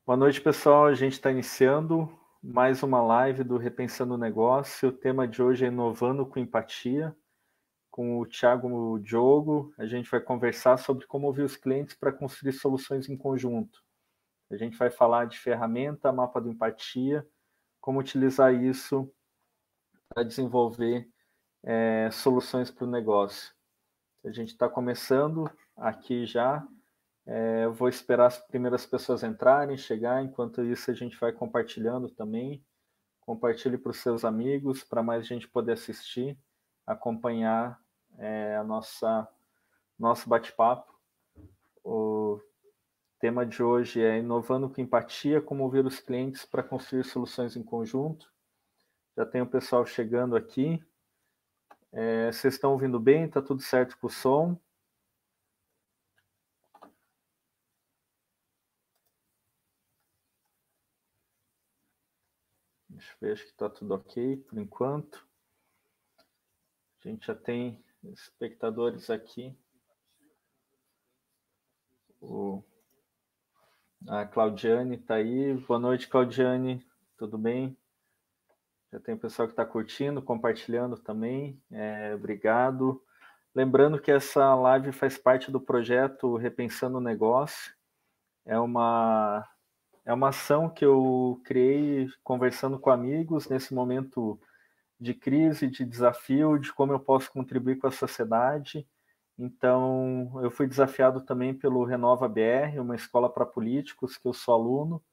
Boa noite, pessoal. A gente está iniciando mais uma live do Repensando o Negócio. O tema de hoje é Inovando com Empatia, com o Thiago Diogo. A gente vai conversar sobre como ouvir os clientes para construir soluções em conjunto. A gente vai falar de ferramenta, mapa do empatia, como utilizar isso para desenvolver soluções para o negócio. A gente está começando aqui já. Eu vou esperar as primeiras pessoas entrarem, chegar. Enquanto isso, a gente vai compartilhando também. Compartilhe para os seus amigos, para mais gente poder assistir, acompanhar nosso bate-papo. O tema de hoje é Inovando com Empatia, como ouvir os clientes para construir soluções em conjunto. Já tem o pessoal chegando aqui. Vocês estão ouvindo bem? Está tudo certo com o som? Deixa eu ver, acho que está tudo ok por enquanto. A gente já tem espectadores aqui. A Claudiane está aí. Boa noite, Claudiane. Tudo bem? Já tem o pessoal que está curtindo, compartilhando também. Obrigado. Lembrando que essa live faz parte do projeto Repensando o Negócio. É uma ação que eu criei conversando com amigos nesse momento de crise, de desafio, de como eu posso contribuir com a sociedade. Então, eu fui desafiado também pelo Renova BR, uma escola para políticos, que eu sou aluno,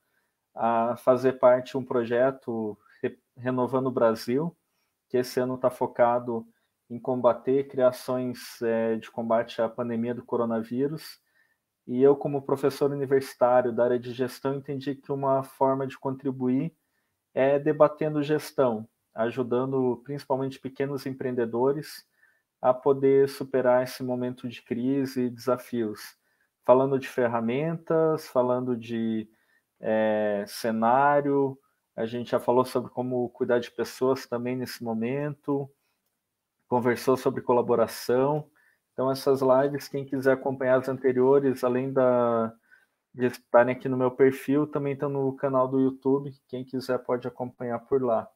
a fazer parte de um projeto Renovando o Brasil, que esse ano está focado em combater criações de combate à pandemia do coronavírus. E eu, como professor universitário da área de gestão, entendi que uma forma de contribuir é debatendo gestão, ajudando principalmente pequenos empreendedores a poder superar esse momento de crise e desafios. Falando de ferramentas, falando de cenário, a gente já falou sobre como cuidar de pessoas também nesse momento, conversou sobre colaboração. Então, essas lives, quem quiser acompanhar as anteriores, além de estarem aqui no meu perfil, também estão no canal do YouTube. Quem quiser pode acompanhar por lá.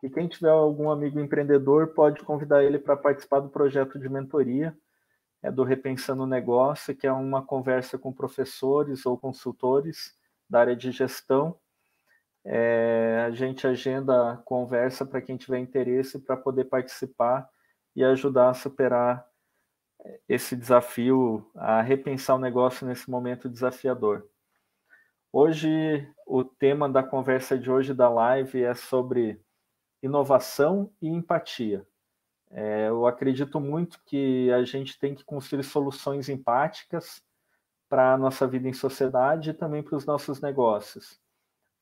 E quem tiver algum amigo empreendedor, pode convidar ele para participar do projeto de mentoria, do Repensando o Negócio, que é uma conversa com professores ou consultores da área de gestão. A gente agenda a conversa para quem tiver interesse para poder participar e ajudar a superar esse desafio, a repensar o negócio nesse momento desafiador. Hoje, o tema da conversa de hoje da live é sobre inovação e empatia. Eu acredito muito que a gente tem que construir soluções empáticas para a nossa vida em sociedade e também para os nossos negócios.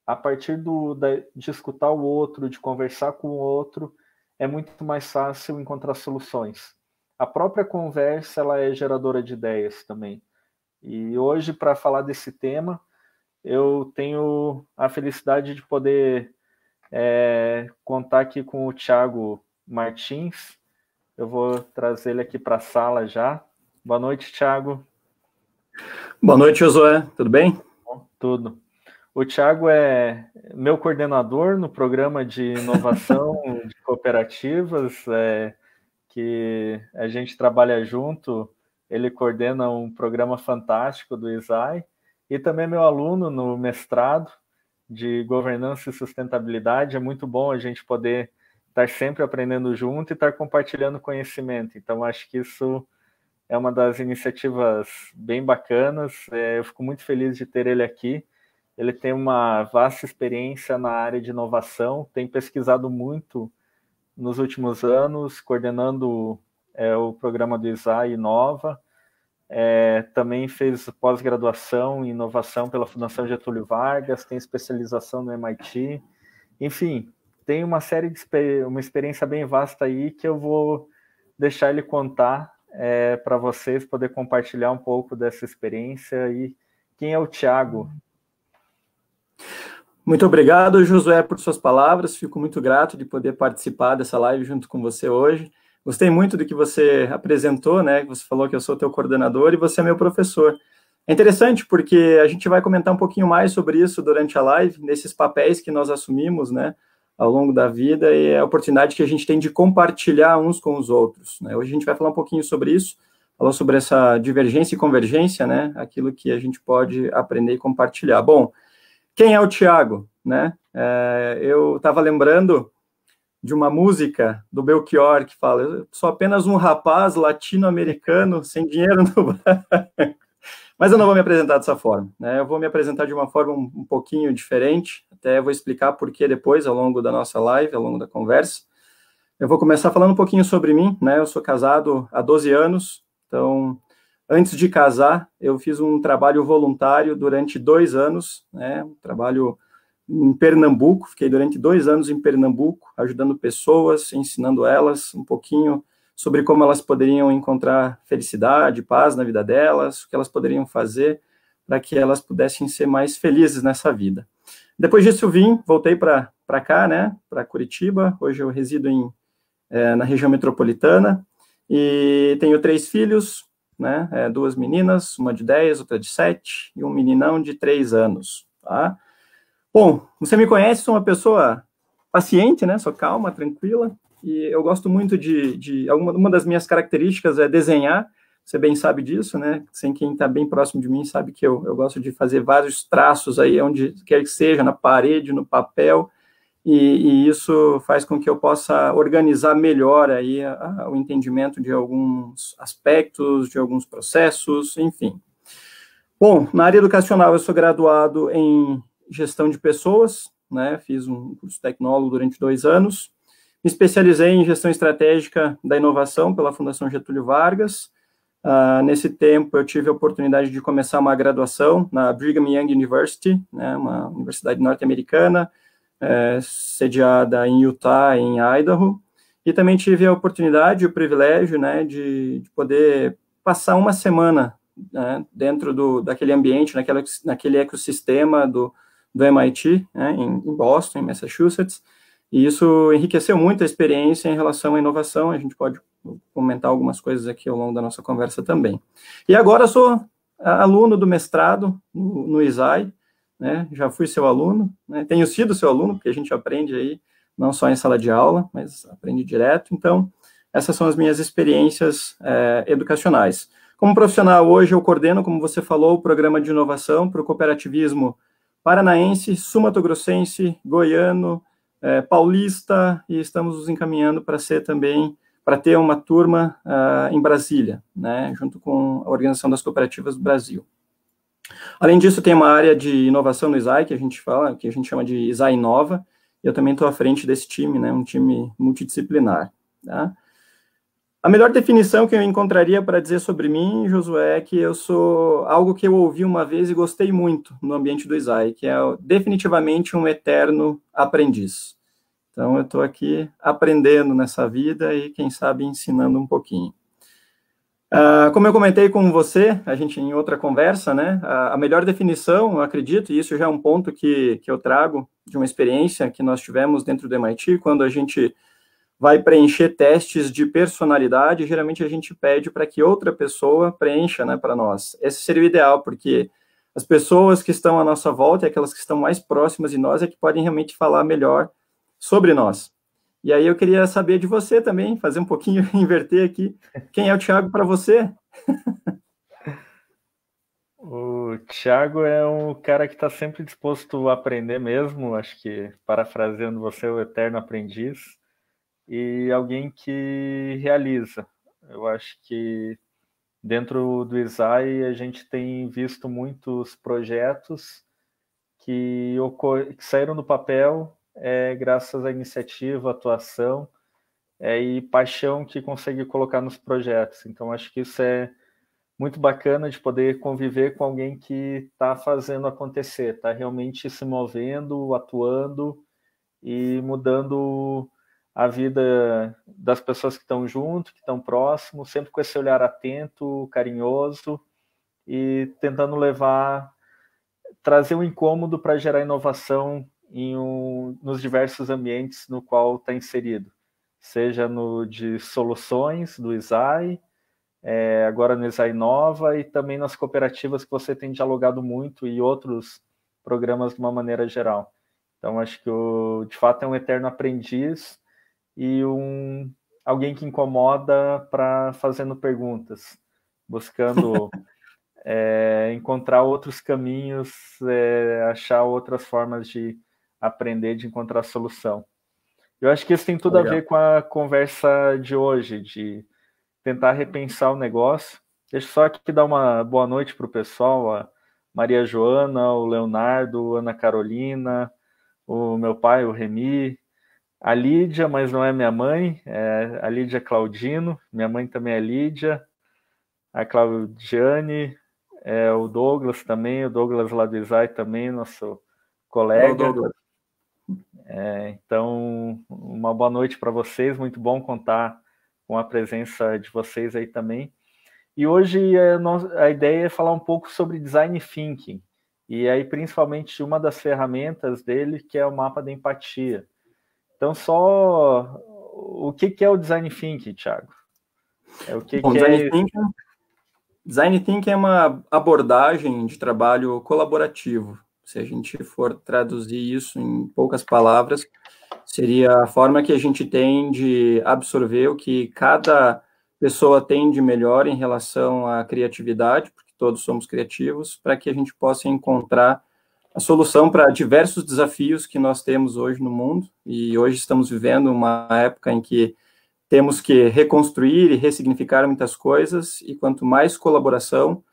A partir de escutar o outro, de conversar com o outro, é muito mais fácil encontrar soluções. A própria conversa ela é geradora de ideias também. E hoje, para falar desse tema, eu tenho a felicidade de poder contar aqui com o Thiago Martins. Eu vou trazer ele aqui para a sala já. Boa noite, Thiago. Boa noite, Josué. Tudo bem? Tudo. O Thiago é meu coordenador no programa de inovação de cooperativas, que a gente trabalha junto. Ele coordena um programa fantástico do ISAI e também é meu aluno no mestrado de governança e sustentabilidade. É muito bom a gente poder estar sempre aprendendo junto e estar compartilhando conhecimento. Então, acho que isso é uma das iniciativas bem bacanas. Eu fico muito feliz de ter ele aqui. Ele tem uma vasta experiência na área de inovação, tem pesquisado muito nos últimos anos, coordenando o programa do ISAI Inova. Também fez pós-graduação em inovação pela Fundação Getúlio Vargas, tem especialização no MIT. Enfim, tem uma experiência bem vasta aí que eu vou deixar ele contar para vocês, poder compartilhar um pouco dessa experiência. E quem é o Thiago? Muito obrigado, Josué, por suas palavras. Fico muito grato de poder participar dessa live junto com você hoje. Gostei muito do que você apresentou, né? Você falou que eu sou teu coordenador e você é meu professor. É interessante porque a gente vai comentar um pouquinho mais sobre isso durante a live, nesses papéis que nós assumimos, né, ao longo da vida, e a oportunidade que a gente tem de compartilhar uns com os outros, né? Hoje a gente vai falar um pouquinho sobre isso, falar sobre essa divergência e convergência, né, aquilo que a gente pode aprender e compartilhar. Bom, quem é o Thiago, né? Eu estava lembrando de uma música do Belchior que fala: eu sou apenas um rapaz latino-americano sem dinheiro no banco. Mas eu não vou me apresentar dessa forma, né? Eu vou me apresentar de uma forma um pouquinho diferente, até vou explicar por que depois, ao longo da nossa live, ao longo da conversa. Eu vou começar falando um pouquinho sobre mim, né? Eu sou casado há 12 anos, então, antes de casar, eu fiz um trabalho voluntário durante 2 anos, né? Um trabalho em Pernambuco, fiquei durante 2 anos em Pernambuco, ajudando pessoas, ensinando elas um pouquinho sobre como elas poderiam encontrar felicidade, paz na vida delas, o que elas poderiam fazer para que elas pudessem ser mais felizes nessa vida. Depois disso eu voltei para cá, né, para Curitiba. Hoje eu resido na região metropolitana e tenho 3 filhos, né, 2 meninas, uma de 10, outra de 7 e um meninão de 3 anos, tá? Bom, você me conhece, sou uma pessoa paciente, né, sou calma, tranquila, e eu gosto muito uma das minhas características é desenhar, você bem sabe disso, né? Sem quem está bem próximo de mim sabe que eu gosto de fazer vários traços aí, onde quer que seja, na parede, no papel, e isso faz com que eu possa organizar melhor aí o entendimento de alguns aspectos, de alguns processos, enfim. Bom, na área educacional eu sou graduado em gestão de pessoas, né? Fiz um curso tecnólogo durante 2 anos, me especializei em gestão estratégica da inovação pela Fundação Getúlio Vargas. Nesse tempo, eu tive a oportunidade de começar uma graduação na Brigham Young University, né, uma universidade norte-americana, sediada em Utah, em Idaho, e também tive a oportunidade e o privilégio, né, de poder passar uma semana, né, dentro daquele ambiente, naquele ecossistema do MIT, né, em Boston, em Massachusetts. E isso enriqueceu muito a experiência em relação à inovação. A gente pode comentar algumas coisas aqui ao longo da nossa conversa também. E agora eu sou aluno do mestrado no ISAI, né? Já fui seu aluno, né? Tenho sido seu aluno, porque a gente aprende aí, não só em sala de aula, mas aprende direto. Então, essas são as minhas experiências educacionais. Como profissional, hoje eu coordeno, como você falou, o programa de inovação para o cooperativismo paranaense, sumatogrossense, goiano, paulista, e estamos nos encaminhando para ter uma turma em Brasília, né, junto com a Organização das Cooperativas do Brasil. Além disso, tem uma área de inovação no ISAI, que a gente chama de ISAI Inova, e eu também estou à frente desse time, né, um time multidisciplinar. Tá? A melhor definição que eu encontraria para dizer sobre mim, Josué, é que eu sou algo que eu ouvi uma vez e gostei muito no ambiente do ISAI, que é definitivamente um eterno aprendiz. Então, eu estou aqui aprendendo nessa vida e, quem sabe, ensinando um pouquinho. Como eu comentei com você, a gente em outra conversa, né, a melhor definição, eu acredito, e isso já é um ponto que eu trago de uma experiência que nós tivemos dentro do MIT, quando a gente vai preencher testes de personalidade, geralmente a gente pede para que outra pessoa preencha, né, para nós. Esse seria o ideal, porque as pessoas que estão à nossa volta e aquelas que estão mais próximas de nós é que podem realmente falar melhor sobre nós. E aí eu queria saber de você também, fazer um pouquinho, inverter aqui. Quem é o Thiago para você? O Thiago é um cara que está sempre disposto a aprender mesmo, acho que, parafraseando você, o eterno aprendiz, e alguém que realiza. Eu acho que dentro do ISAI a gente tem visto muitos projetos que saíram do papel graças à iniciativa, atuação e paixão que consegue colocar nos projetos. Então, acho que isso é muito bacana de poder conviver com alguém que está fazendo acontecer, está realmente se movendo, atuando e mudando a vida das pessoas que estão junto, que estão próximos, sempre com esse olhar atento, carinhoso e tentando trazer um incômodo para gerar inovação nos diversos ambientes no qual está inserido, seja no de soluções do ISAI, agora no Exai Nova e também nas cooperativas que você tem dialogado muito e outros programas de uma maneira geral. Então, acho que de fato é um eterno aprendiz e alguém que incomoda para fazendo perguntas, buscando encontrar outros caminhos, achar outras formas de aprender, de encontrar solução. Eu acho que isso tem tudo a ver com a conversa de hoje, de tentar repensar o negócio. Deixa eu só aqui dar uma boa noite para o pessoal, a Maria Joana, o Leonardo, Ana Carolina, o meu pai, o Remy, a Lídia, mas não é minha mãe, é a Lídia Claudino, minha mãe também é Lídia, a Claudiane, o Douglas também, o Douglas lá do Exai também, nosso colega. Olá, Douglas. Então, uma boa noite para vocês, muito bom contar com a presença de vocês aí também. E hoje a ideia é falar um pouco sobre Design Thinking, e aí principalmente uma das ferramentas dele, que é o mapa da empatia. Então, só o que é o Design Thinking, Thiago? Design Thinking é uma abordagem de trabalho colaborativo. Se a gente for traduzir isso em poucas palavras, seria a forma que a gente tem de absorver o que cada pessoa tem de melhor em relação à criatividade, porque todos somos criativos, para que a gente possa encontrar a solução para diversos desafios que nós temos hoje no mundo. E hoje estamos vivendo uma época em que temos que reconstruir e ressignificar muitas coisas, e quanto mais colaboração,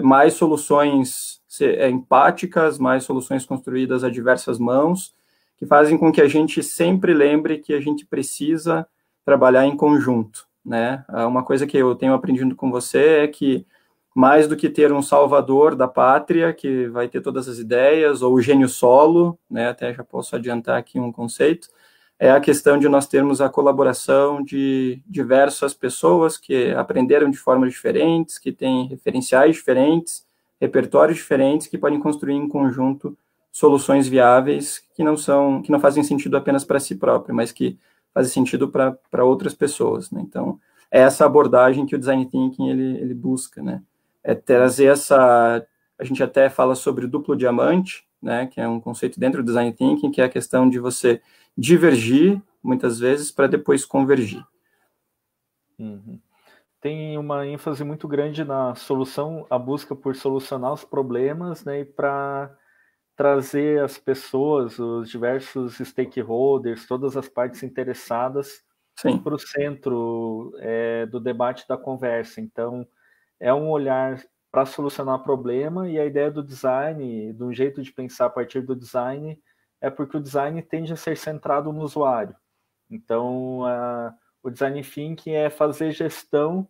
mais soluções empáticas, mais soluções construídas a diversas mãos, que fazem com que a gente sempre lembre que a gente precisa trabalhar em conjunto, né? Uma coisa que eu tenho aprendido com você é que, mais do que ter um salvador da pátria, que vai ter todas as ideias, ou o gênio solo, né? Até já posso adiantar aqui um conceito, é a questão de nós termos a colaboração de diversas pessoas que aprenderam de formas diferentes, que têm referenciais diferentes, repertórios diferentes, que podem construir em conjunto soluções viáveis que não fazem sentido apenas para si próprio, mas que fazem sentido para outras pessoas, né? Então, é essa abordagem que o Design Thinking ele busca, né? É trazer a gente até fala sobre o duplo diamante, né, que é um conceito dentro do Design Thinking, que é a questão de você divergir, muitas vezes, para depois convergir. Uhum. Tem uma ênfase muito grande na solução, a busca por solucionar os problemas, né, e para trazer as pessoas, os diversos stakeholders, todas as partes interessadas para o centro do debate, da conversa. Então, é um olhar para solucionar problema, e a ideia do design, de um jeito de pensar a partir do design, é porque o design tende a ser centrado no usuário. Então, o Design Thinking é fazer gestão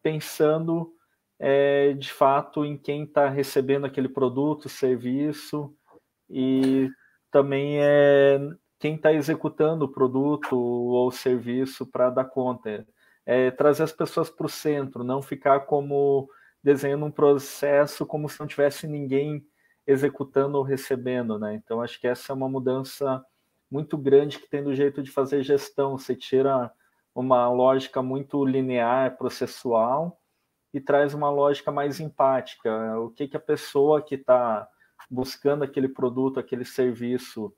pensando de fato em quem está recebendo aquele produto, serviço, e também quem está executando o produto ou serviço para dar conta. Trazer as pessoas para o centro, não ficar como desenhando um processo como se não tivesse ninguém executando ou recebendo, né? Então, acho que essa é uma mudança muito grande que tem do jeito de fazer gestão. Você tira uma lógica muito linear, processual, e traz uma lógica mais empática. O que a pessoa que está buscando aquele produto, aquele serviço,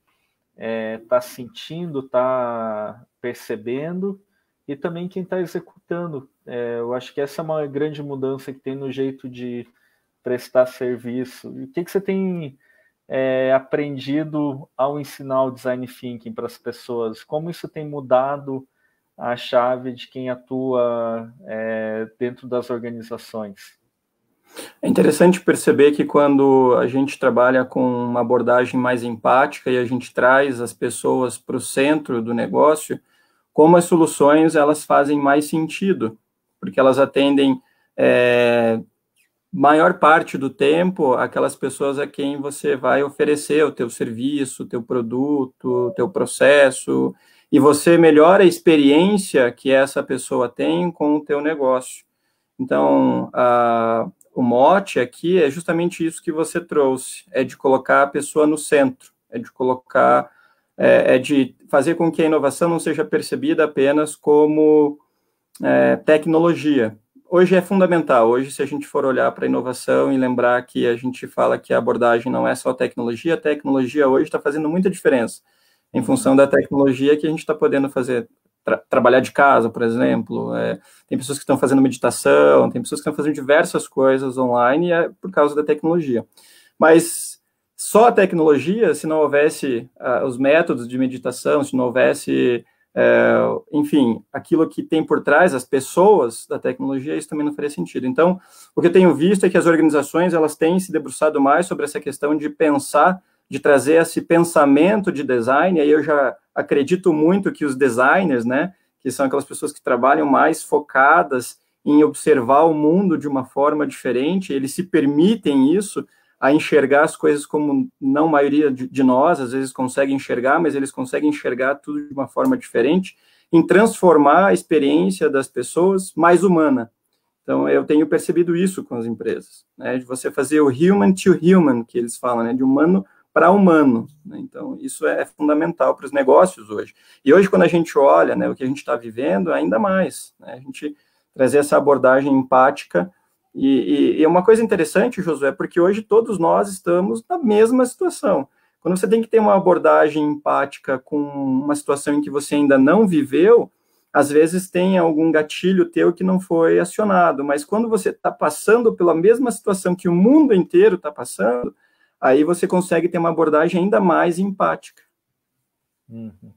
está sentindo, está percebendo, e também quem está executando. Eu acho que essa é uma grande mudança que tem no jeito de prestar serviço. E o que você tem aprendido ao ensinar o Design Thinking para as pessoas? Como isso tem mudado a chave de quem atua dentro das organizações? É interessante perceber que quando a gente trabalha com uma abordagem mais empática e a gente traz as pessoas para o centro do negócio, como as soluções elas fazem mais sentido, porque elas atendem maior parte do tempo aquelas pessoas a quem você vai oferecer o teu serviço, o teu produto, o teu processo, e você melhora a experiência que essa pessoa tem com o teu negócio. Então, o mote aqui é justamente isso que você trouxe, é de colocar a pessoa no centro, de fazer com que a inovação não seja percebida apenas como tecnologia, hoje é fundamental. Hoje, se a gente for olhar para a inovação e lembrar que a gente fala que a abordagem não é só tecnologia, a tecnologia hoje está fazendo muita diferença. Em função da tecnologia que a gente está podendo fazer, trabalhar de casa, por exemplo, tem pessoas que estão fazendo meditação, tem pessoas que estão fazendo diversas coisas online, e é por causa da tecnologia. Mas só a tecnologia, se não houvesse os métodos de meditação, se não houvesse... enfim, aquilo que tem por trás, as pessoas da tecnologia, isso também não faria sentido. Então, o que eu tenho visto é que as organizações, elas têm se debruçado mais sobre essa questão de pensar, de trazer esse pensamento de design, e aí eu já acredito muito que os designers, né, que são aquelas pessoas que trabalham mais focadas em observar o mundo de uma forma diferente, eles se permitem isso, a enxergar as coisas como não a maioria de nós, às vezes consegue enxergar, mas eles conseguem enxergar tudo de uma forma diferente, em transformar a experiência das pessoas mais humana. Então, eu tenho percebido isso com as empresas, né, de você fazer o human to human, que eles falam, né, de humano para humano, né? Então, isso é fundamental para os negócios hoje. E hoje, quando a gente olha, né, o que a gente está vivendo, ainda mais, né, a gente trazer essa abordagem empática. E uma coisa interessante, Josué, porque hoje todos nós estamos na mesma situação. Quando você tem que ter uma abordagem empática com uma situação em que você ainda não viveu, às vezes tem algum gatilho teu que não foi acionado, mas quando você está passando pela mesma situação que o mundo inteiro está passando, aí você consegue ter uma abordagem ainda mais empática. Uhum.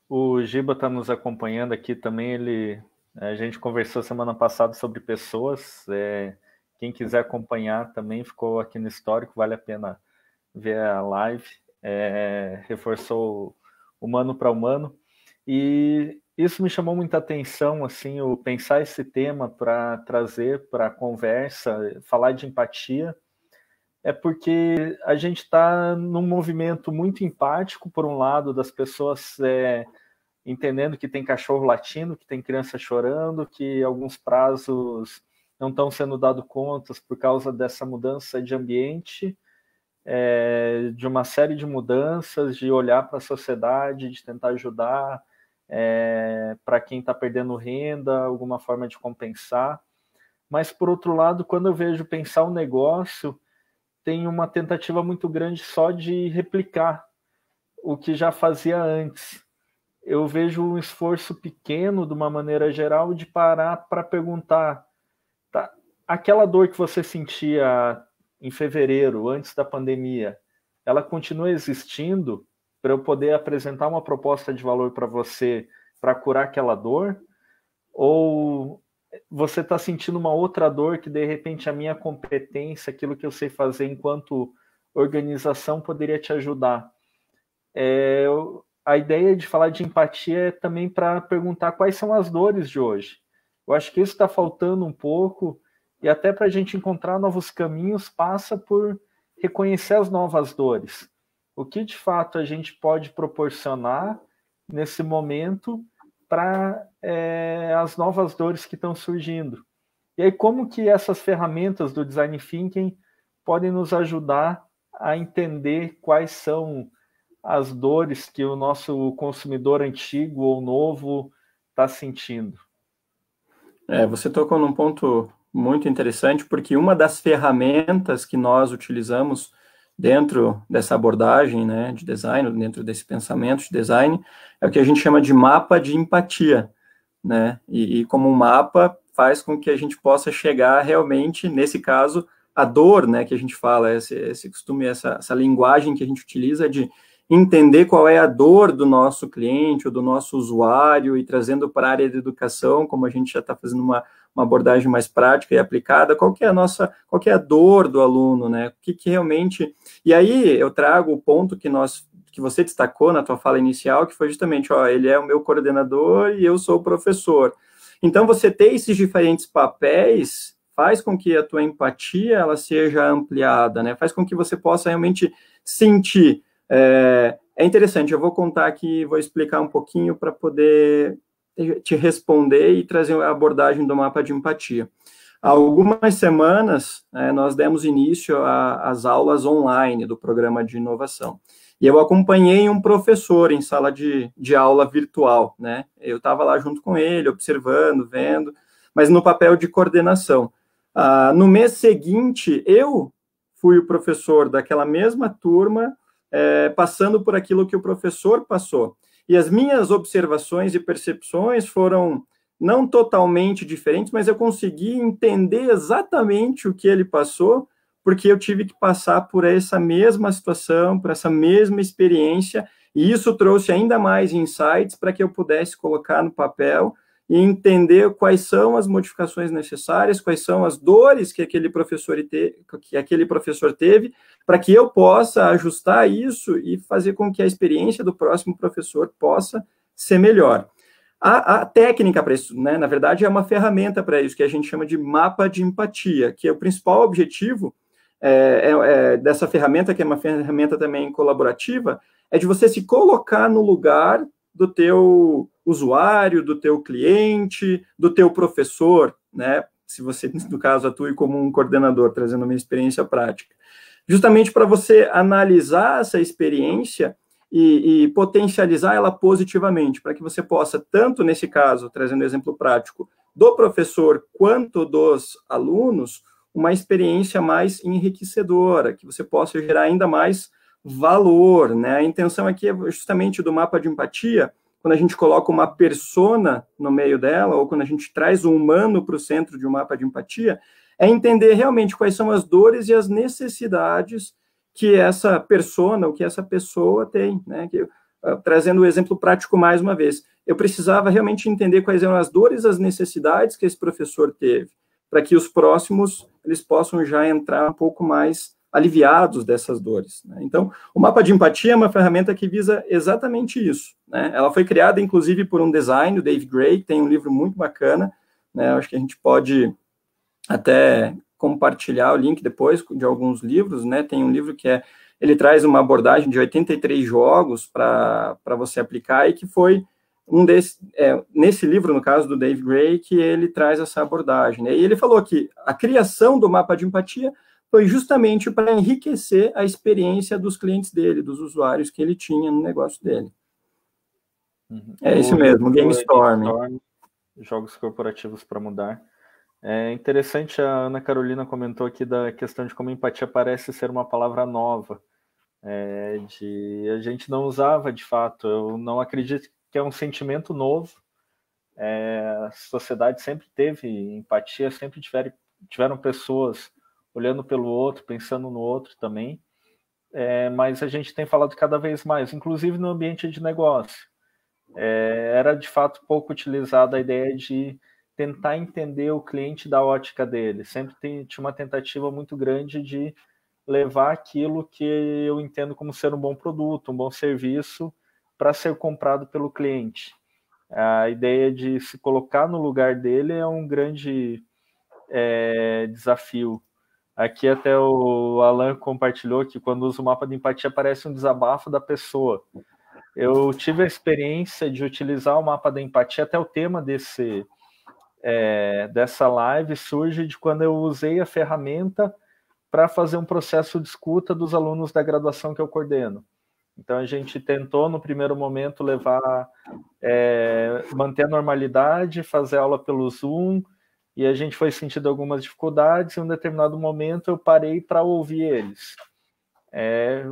O Giba está nos acompanhando aqui também, a gente conversou semana passada sobre pessoas, quem quiser acompanhar também ficou aqui no histórico, vale a pena ver a live, reforçou humano para humano, e isso me chamou muita atenção, assim, o pensar esse tema para trazer para a conversa, falar de empatia, porque a gente está num movimento muito empático, por um lado, das pessoas entendendo que tem cachorro latindo, que tem criança chorando, que alguns prazos não estão sendo dados contas por causa dessa mudança de ambiente, de uma série de mudanças, de olhar para a sociedade, de tentar ajudar para quem está perdendo renda, alguma forma de compensar. Mas, por outro lado, quando eu vejo pensar um negócio, tem uma tentativa muito grande só de replicar o que já fazia antes. Eu vejo um esforço pequeno, de uma maneira geral, de parar para perguntar, tá, aquela dor que você sentia em fevereiro, antes da pandemia, ela continua existindo para eu poder apresentar uma proposta de valor para você para curar aquela dor? Ou você está sentindo uma outra dor que, de repente, a minha competência, aquilo que eu sei fazer enquanto organização, poderia te ajudar? A ideia de falar de empatia é também para perguntar quais são as dores de hoje. Eu acho que isso está faltando um pouco, e até para a gente encontrar novos caminhos passa por reconhecer as novas dores. O que, de fato, a gente pode proporcionar nesse momento para as novas dores que estão surgindo. E aí, como que essas ferramentas do Design Thinking podem nos ajudar a entender quais são as dores que o nosso consumidor antigo ou novo está sentindo? Você tocou num ponto muito interessante, porque uma das ferramentas que nós utilizamos dentro dessa abordagem, né, de design, dentro desse pensamento de design, é o que a gente chama de mapa de empatia, né, e como um mapa faz com que a gente possa chegar realmente, nesse caso, a dor, né, que a gente fala, esse costume, essa linguagem que a gente utiliza de entender qual é a dor do nosso cliente ou do nosso usuário e trazendo para a área de educação, como a gente já está fazendo uma abordagem mais prática e aplicada, qual que é a dor do aluno, né? O que realmente... E aí eu trago o ponto que você destacou na tua fala inicial, que foi justamente, ele é o meu coordenador e eu sou o professor. Então, você ter esses diferentes papéis faz com que a tua empatia ela seja ampliada, né? Faz com que você possa realmente sentir. É interessante, eu vou contar aqui, vou explicar um pouquinho para poder te responder e trazer a abordagem do mapa de empatia. Há algumas semanas, nós demos início às aulas online do programa de inovação. E eu acompanhei um professor em sala de aula virtual, né? Eu estava lá junto com ele, observando, vendo, mas no papel de coordenação. No mês seguinte, eu fui o professor daquela mesma turma, passando por aquilo que o professor passou. E as minhas observações e percepções foram não totalmente diferentes, mas eu consegui entender exatamente o que ele passou, porque eu tive que passar por essa mesma situação, por essa mesma experiência, e isso trouxe ainda mais insights para que eu pudesse colocar no papel e entender quais são as modificações necessárias, quais são as dores que aquele professor teve, para que eu possa ajustar isso e fazer com que a experiência do próximo professor possa ser melhor. A técnica para isso, né, na verdade, é uma ferramenta para isso, que a gente chama de mapa de empatia, que é o principal objetivo dessa ferramenta, que é uma ferramenta também colaborativa, é de você se colocar no lugar do teu usuário, do teu cliente, do teu professor, né? Se você, no caso, atue como um coordenador, trazendo uma experiência prática. Justamente para você analisar essa experiência e potencializar ela positivamente, para que você possa, tanto nesse caso, trazendo exemplo prático, do professor quanto dos alunos, uma experiência mais enriquecedora, que você possa gerar ainda mais valor, né? A intenção aqui é justamente do mapa de empatia, quando a gente coloca uma persona no meio dela, ou quando a gente traz um humano para o centro de um mapa de empatia, é entender realmente quais são as dores e as necessidades que essa persona, ou que essa pessoa tem, né? Trazendo o exemplo prático mais uma vez, eu precisava realmente entender quais eram as dores e as necessidades que esse professor teve, para que os próximos, eles possam já entrar um pouco mais aliviados dessas dores, né? Então, o mapa de empatia é uma ferramenta que visa exatamente isso, né? Ela foi criada, inclusive, por um designer, o Dave Gray, que tem um livro muito bacana, né? Acho que a gente pode até compartilhar o link depois de alguns livros, né? Tem um livro que ele traz uma abordagem de 83 jogos para você aplicar, e que foi nesse livro, no caso do Dave Gray, que ele traz essa abordagem, né? E ele falou que a criação do mapa de empatia foi justamente para enriquecer a experiência dos clientes dele, dos usuários que ele tinha no negócio dele. É isso mesmo, GameStorm. Jogos corporativos para mudar. É interessante, a Ana Carolina comentou aqui da questão de como empatia parece ser uma palavra nova, a gente não usava de fato. Eu não acredito que é um sentimento novo. A sociedade sempre teve empatia, sempre tiveram pessoas olhando pelo outro, pensando no outro também, mas a gente tem falado cada vez mais, inclusive no ambiente de negócio. Era de fato pouco utilizada a ideia de tentar entender o cliente da ótica dele. Sempre tinha uma tentativa muito grande de levar aquilo que eu entendo como ser um bom produto, um bom serviço, para ser comprado pelo cliente. A ideia de se colocar no lugar dele é um grande desafio. Aqui até o Alan compartilhou que quando usa o mapa de empatia parece um desabafo da pessoa. Eu tive a experiência de utilizar o mapa da empatia, até o tema dessa live surge de quando eu usei a ferramenta para fazer um processo de escuta dos alunos da graduação que eu coordeno. Então a gente tentou no primeiro momento manter a normalidade, fazer aula pelo Zoom, e a gente foi sentindo algumas dificuldades. Em um determinado momento eu parei para ouvir eles.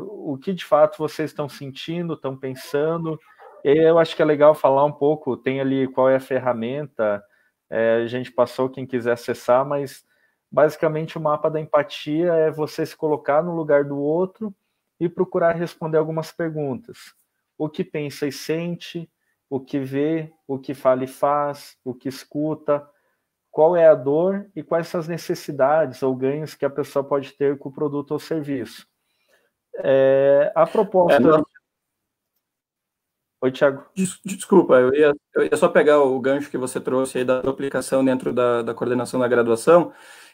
O que de fato vocês estão sentindo, estão pensando. E eu acho que é legal falar um pouco, tem ali qual é a ferramenta, a gente passou, quem quiser acessar, mas basicamente o mapa da empatia é você se colocar no lugar do outro e procurar responder algumas perguntas. O que pensa e sente, o que vê, o que fala e faz, o que escuta, qual é a dor e quais são as necessidades ou ganhos que a pessoa pode ter com o produto ou serviço. A proposta... Oi, Thiago. Desculpa, eu ia só pegar o gancho que você trouxe aí da aplicação dentro da coordenação da graduação.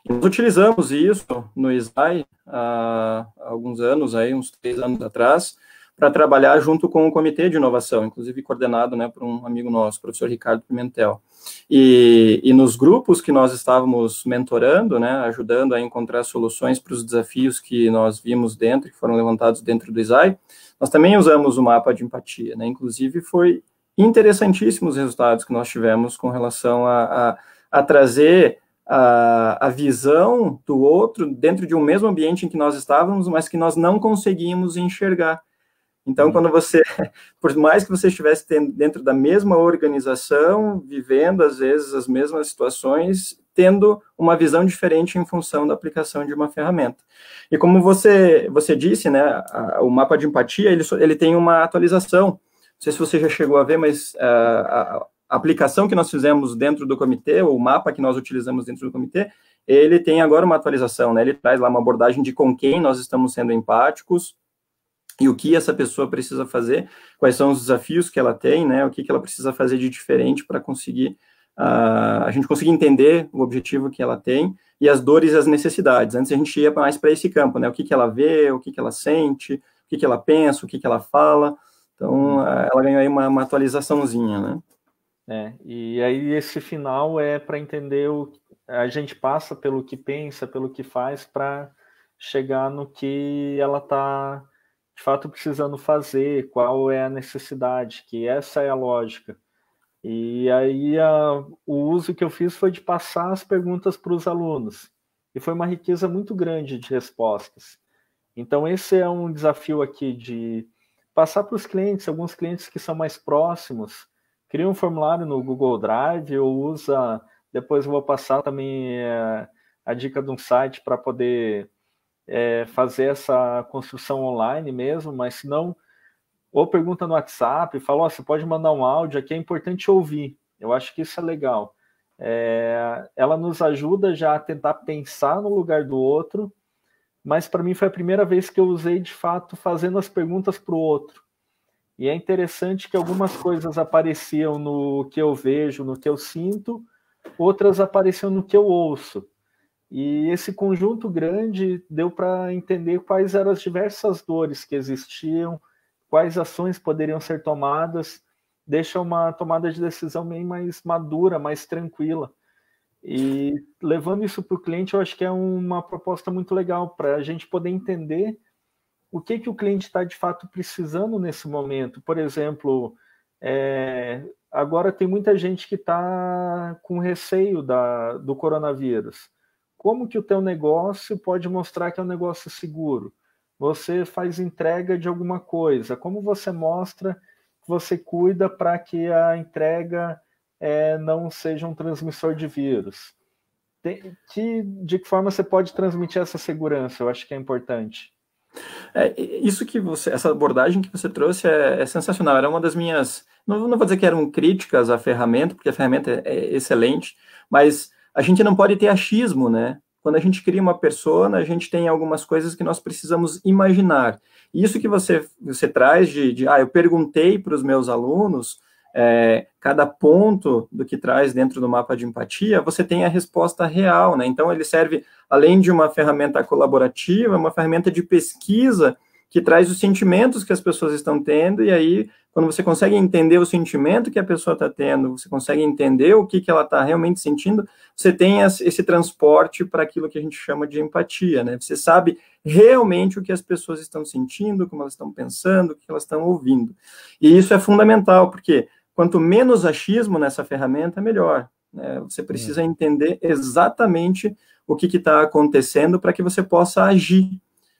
Nós utilizamos isso no ISAI há alguns anos, uns 3 anos atrás, para trabalhar junto com o Comitê de Inovação, inclusive coordenado, né, por um amigo nosso, o professor Ricardo Pimentel. E nos grupos que nós estávamos mentorando, né, ajudando a encontrar soluções para os desafios que nós vimos dentro, que foram levantados dentro do ISAI, nós também usamos o mapa de empatia, né, inclusive foi interessantíssimos os resultados que nós tivemos com relação a a trazer a visão do outro dentro de um mesmo ambiente em que nós estávamos, mas que nós não conseguimos enxergar. Então, quando você, por mais que você estivesse dentro da mesma organização, vivendo, às vezes, as mesmas situações, tendo uma visão diferente em função da aplicação de uma ferramenta. E como você disse, né, o mapa de empatia, ele tem uma atualização. Não sei se você já chegou a ver, mas a aplicação que nós fizemos dentro do comitê, o mapa que nós utilizamos dentro do comitê, ele tem agora uma atualização, né? Ele traz lá uma abordagem de com quem nós estamos sendo empáticos, e o que essa pessoa precisa fazer, quais são os desafios que ela tem, né, o que ela precisa fazer de diferente para conseguir, a gente conseguir entender o objetivo que ela tem, e as dores e as necessidades. Antes a gente ia mais para esse campo, né, o que ela vê, o que ela sente, o que ela pensa, o que ela fala. Então, ela ganhou aí uma atualizaçãozinha, né. E aí esse final é para entender a gente passa pelo que pensa, pelo que faz, para chegar no que ela está de fato precisando fazer, qual é a necessidade, que essa é a lógica. E aí o uso que eu fiz foi de passar as perguntas para os alunos, e foi uma riqueza muito grande de respostas. Então esse é um desafio aqui de passar para os clientes, alguns clientes que são mais próximos, cria um formulário no Google Drive, ou usa, depois eu vou passar também a dica de um site para poder fazer essa construção online mesmo, mas se não, ou pergunta no WhatsApp, fala, você pode mandar um áudio, aqui é importante ouvir. Eu acho que isso é legal. Ela nos ajuda já a tentar pensar no lugar do outro, mas para mim foi a primeira vez que eu usei, de fato, fazendo as perguntas para o outro. E é interessante que algumas coisas apareciam no que eu vejo, no que eu sinto, outras apareciam no que eu ouço. E esse conjunto grande deu para entender quais eram as diversas dores que existiam, quais ações poderiam ser tomadas, deixa uma tomada de decisão bem mais madura, mais tranquila. E levando isso para o cliente, eu acho que é uma proposta muito legal para a gente poder entender o que o cliente está de fato precisando nesse momento. Por exemplo, agora tem muita gente que está com receio do coronavírus. Como que o teu negócio pode mostrar que é um negócio seguro? Você faz entrega de alguma coisa. Como você mostra que você cuida para que a entrega não seja um transmissor de vírus? De que forma você pode transmitir essa segurança? Eu acho que é importante. Essa abordagem que você trouxe é sensacional. Era uma das minhas, não vou dizer que eram críticas à ferramenta, porque a ferramenta é excelente, mas a gente não pode ter achismo, né? Quando a gente cria uma persona, a gente tem algumas coisas que nós precisamos imaginar. E isso que você traz eu perguntei para os meus alunos, cada ponto do que traz dentro do mapa de empatia, você tem a resposta real, né? Então, ele serve, além de uma ferramenta colaborativa, uma ferramenta de pesquisa que traz os sentimentos que as pessoas estão tendo, e aí, quando você consegue entender o sentimento que a pessoa está tendo, você consegue entender o que ela está realmente sentindo, você tem esse transporte para aquilo que a gente chama de empatia, né? Você sabe realmente o que as pessoas estão sentindo, como elas estão pensando, o que elas estão ouvindo. E isso é fundamental, porque quanto menos achismo nessa ferramenta, melhor, né? Você precisa entender exatamente o que está acontecendo para que você possa agir.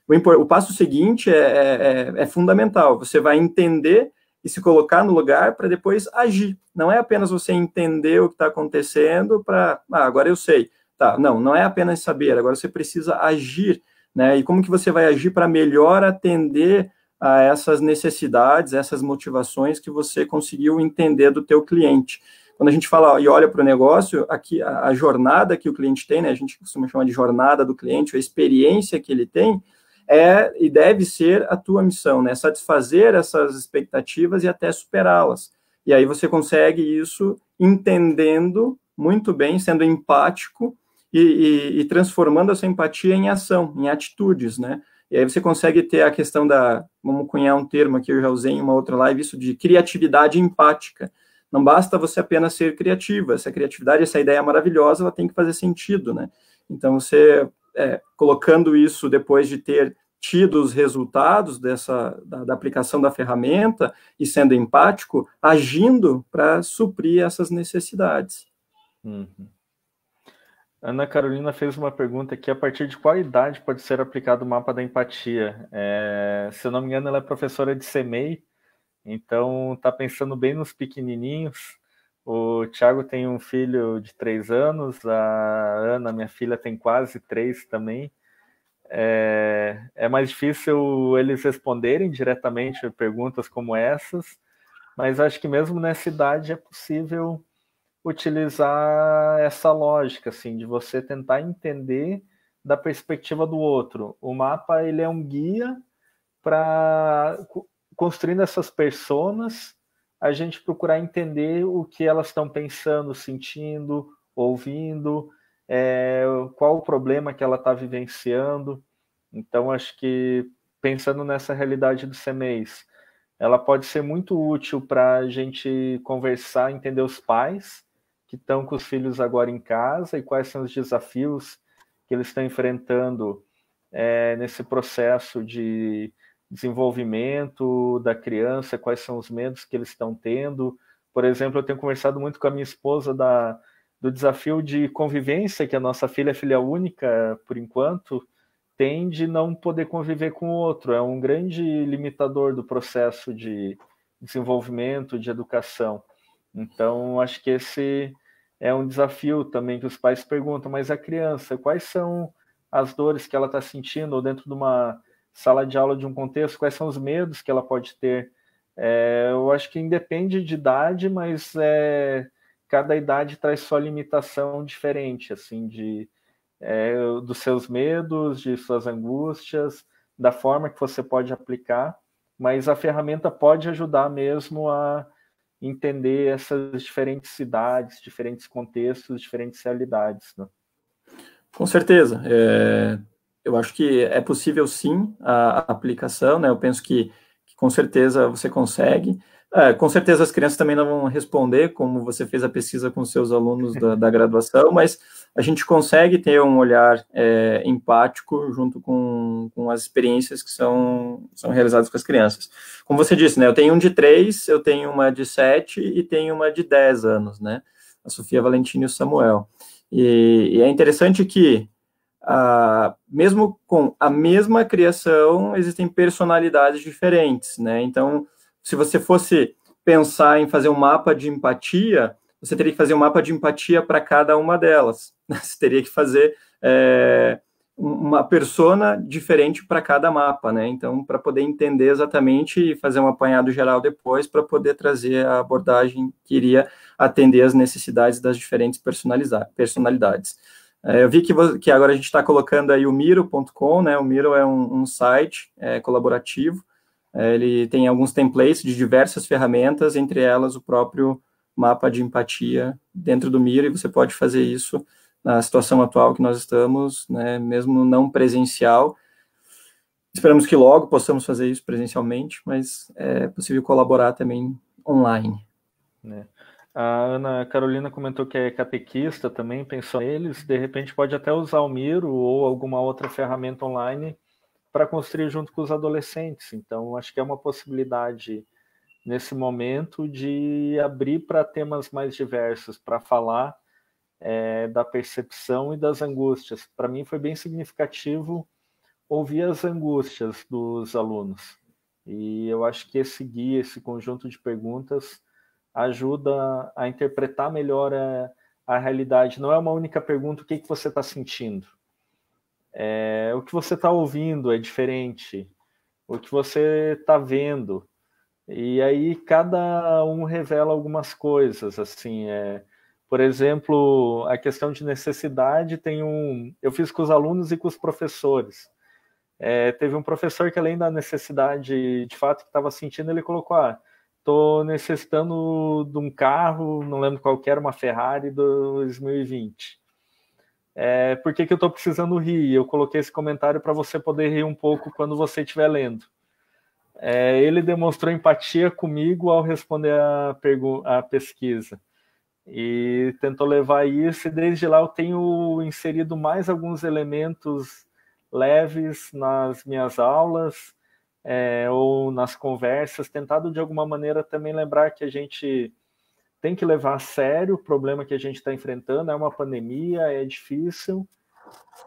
O passo seguinte é fundamental. Você vai entender e se colocar no lugar para depois agir. Não é apenas você entender o que está acontecendo para, agora eu sei. Tá, não é apenas saber, agora você precisa agir, né? E como que você vai agir para melhor atender a essas necessidades, essas motivações que você conseguiu entender do teu cliente. Quando a gente fala e olha para o negócio, aqui a jornada que o cliente tem, né? A gente costuma chamar de jornada do cliente, a experiência que ele tem, e deve ser a tua missão, né? Satisfazer essas expectativas e até superá-las. E aí você consegue isso entendendo muito bem, sendo empático e transformando essa empatia em ação, em atitudes, né? E aí você consegue ter a questão vamos cunhar um termo que eu já usei em uma outra live, isso de criatividade empática. Não basta você apenas ser criativa, essa criatividade, essa ideia maravilhosa, ela tem que fazer sentido, né? Então, você colocando isso depois de ter tido os resultados da aplicação da ferramenta e sendo empático, agindo para suprir essas necessidades. Uhum. Ana Carolina fez uma pergunta aqui: a partir de qual idade pode ser aplicado o mapa da empatia? Se eu não me engano, ela é professora de CMEI, então está pensando bem nos pequenininhos. O Thiago tem um filho de 3 anos, a Ana, minha filha, tem quase 3 também. É mais difícil eles responderem diretamente a perguntas como essas, mas acho que mesmo nessa idade é possível utilizar essa lógica, assim, de você tentar entender da perspectiva do outro. O mapa, ele é um guia para, construindo essas personas, a gente procurar entender o que elas estão pensando, sentindo, ouvindo, qual o problema que ela está vivenciando. Então, acho que, pensando nessa realidade do CMEs, ela pode ser muito útil para a gente conversar, entender os pais que estão com os filhos agora em casa e quais são os desafios que eles estão enfrentando nesse processo de desenvolvimento da criança, quais são os medos que eles estão tendo. Por exemplo, eu tenho conversado muito com a minha esposa do desafio de convivência, que a nossa filha é filha única, por enquanto, tem de não poder conviver com o outro. É um grande limitador do processo de desenvolvimento, de educação. Então, acho que esse é um desafio também que os pais perguntam, mas a criança, quais são as dores que ela está sentindo, ou dentro de uma sala de aula de um contexto, quais são os medos que ela pode ter? Eu acho que independe de idade, mas cada idade traz sua limitação diferente, assim, dos seus medos, de suas angústias, da forma que você pode aplicar, mas a ferramenta pode ajudar mesmo a entender essas diferentes cidades, diferentes contextos, diferentes realidades, né? Com certeza. Eu acho que é possível sim a aplicação, né? Eu penso que com certeza você consegue. Com certeza as crianças também não vão responder como você fez a pesquisa com seus alunos da graduação, mas a gente consegue ter um olhar empático junto com as experiências que são realizadas com as crianças. Como você disse, né? Eu tenho um de 3, eu tenho uma de 7 e tenho uma de 10 anos, né? A Sofia, Valentina e o Samuel. E é interessante que, mesmo com a mesma criação, existem personalidades diferentes, né? Então, se você fosse pensar em fazer um mapa de empatia, você teria que fazer um mapa de empatia para cada uma delas. Você teria que fazer uma persona diferente para cada mapa, né? Então, para poder entender exatamente e fazer um apanhado geral depois, para poder trazer a abordagem que iria atender as necessidades das diferentes personalidades. Eu vi que agora a gente está colocando aí o Miro.com, né? O Miro é um site colaborativo. Ele tem alguns templates de diversas ferramentas, entre elas o próprio mapa de empatia dentro do Miro, e você pode fazer isso na situação atual que nós estamos, né, mesmo não presencial. Esperamos que logo possamos fazer isso presencialmente, mas é possível colaborar também online. A Ana Carolina comentou que é catequista também, pensou neles, de repente pode até usar o Miro ou alguma outra ferramenta online para construir junto com os adolescentes. Então, acho que é uma possibilidade nesse momento de abrir para temas mais diversos, para falar da percepção e das angústias. Para mim foi bem significativo ouvir as angústias dos alunos. E eu acho que esse guia, esse conjunto de perguntas, ajuda a interpretar melhor a realidade. Não é uma única pergunta: o que você está sentindo? O que você está ouvindo é diferente. O que você está vendo. E aí cada um revela algumas coisas, assim, por exemplo, a questão de necessidade eu fiz com os alunos e com os professores. Teve um professor que, além da necessidade de fato que estava sentindo, ele colocou: estou necessitando de um carro, não lembro qual que era, uma Ferrari 2020. Por que eu estou precisando rir? Eu coloquei esse comentário para você poder rir um pouco quando você estiver lendo. Ele demonstrou empatia comigo ao responder a pesquisa e tentou levar isso, e desde lá eu tenho inserido mais alguns elementos leves nas minhas aulas ou nas conversas, tentado de alguma maneira também lembrar que a gente tem que levar a sério o problema que a gente está enfrentando, é uma pandemia, é difícil,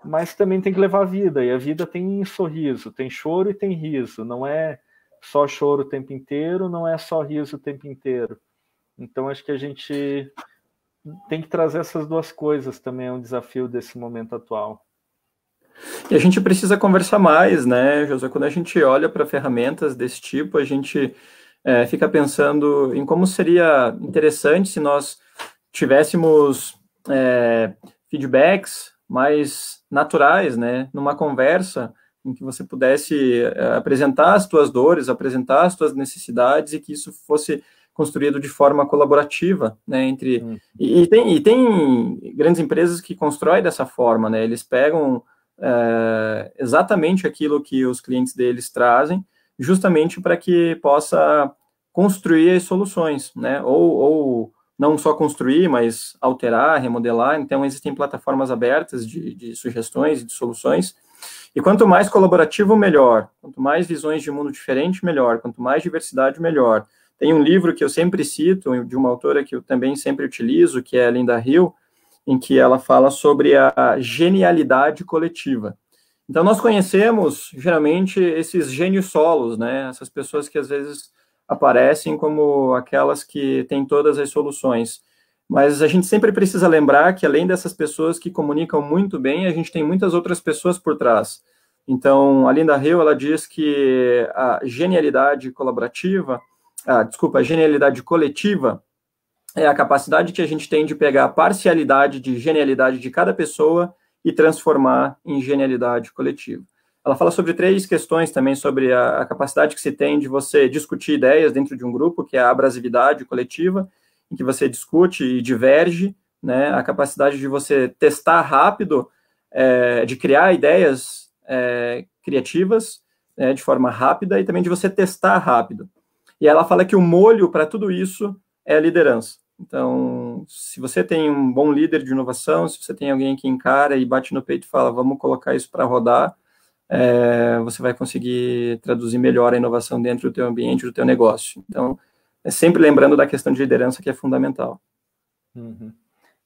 mas também tem que levar a vida, e a vida tem sorriso, tem choro e tem riso, não é só choro o tempo inteiro, não é só riso o tempo inteiro. Então, acho que a gente tem que trazer essas duas coisas também, é um desafio desse momento atual. E a gente precisa conversar mais, né, José? Quando a gente olha para ferramentas desse tipo, a gente fica pensando em como seria interessante se nós tivéssemos feedbacks mais naturais, né, numa conversa em que você pudesse apresentar as tuas dores, apresentar as tuas necessidades e que isso fosse construído de forma colaborativa, né, entre... E tem grandes empresas que constroem dessa forma, né, eles pegam exatamente aquilo que os clientes deles trazem, justamente para que possa construir as soluções, né, ou não só construir, mas alterar, remodelar. Então, existem plataformas abertas de sugestões e de soluções, e quanto mais colaborativo, melhor. Quanto mais visões de mundo diferente, melhor. Quanto mais diversidade, melhor. Tem um livro que eu sempre cito, de uma autora que eu também sempre utilizo, que é a Linda Hill, em que ela fala sobre a genialidade coletiva. Então, nós conhecemos, geralmente, esses gênios solos, né? Essas pessoas que, às vezes, aparecem como aquelas que têm todas as soluções. Mas a gente sempre precisa lembrar que, além dessas pessoas que comunicam muito bem, a gente tem muitas outras pessoas por trás. Então, a Linda Hill, ela diz que a genialidade colaborativa, a genialidade coletiva é a capacidade que a gente tem de pegar a parcialidade de genialidade de cada pessoa e transformar em genialidade coletiva. Ela fala sobre 3 questões também, sobre a capacidade que se tem de você discutir ideias dentro de um grupo, que é a abrasividade coletiva, em que você discute e diverge, né? A capacidade de você testar rápido, de criar ideias criativas, de forma rápida, e também de você testar rápido. E ela fala que o molho para tudo isso é a liderança. Então, se você tem um bom líder de inovação, se você tem alguém que encara e bate no peito e fala, vamos colocar isso para rodar, você vai conseguir traduzir melhor a inovação dentro do teu ambiente, do teu negócio. Então, sempre lembrando da questão de liderança, que é fundamental. Uhum.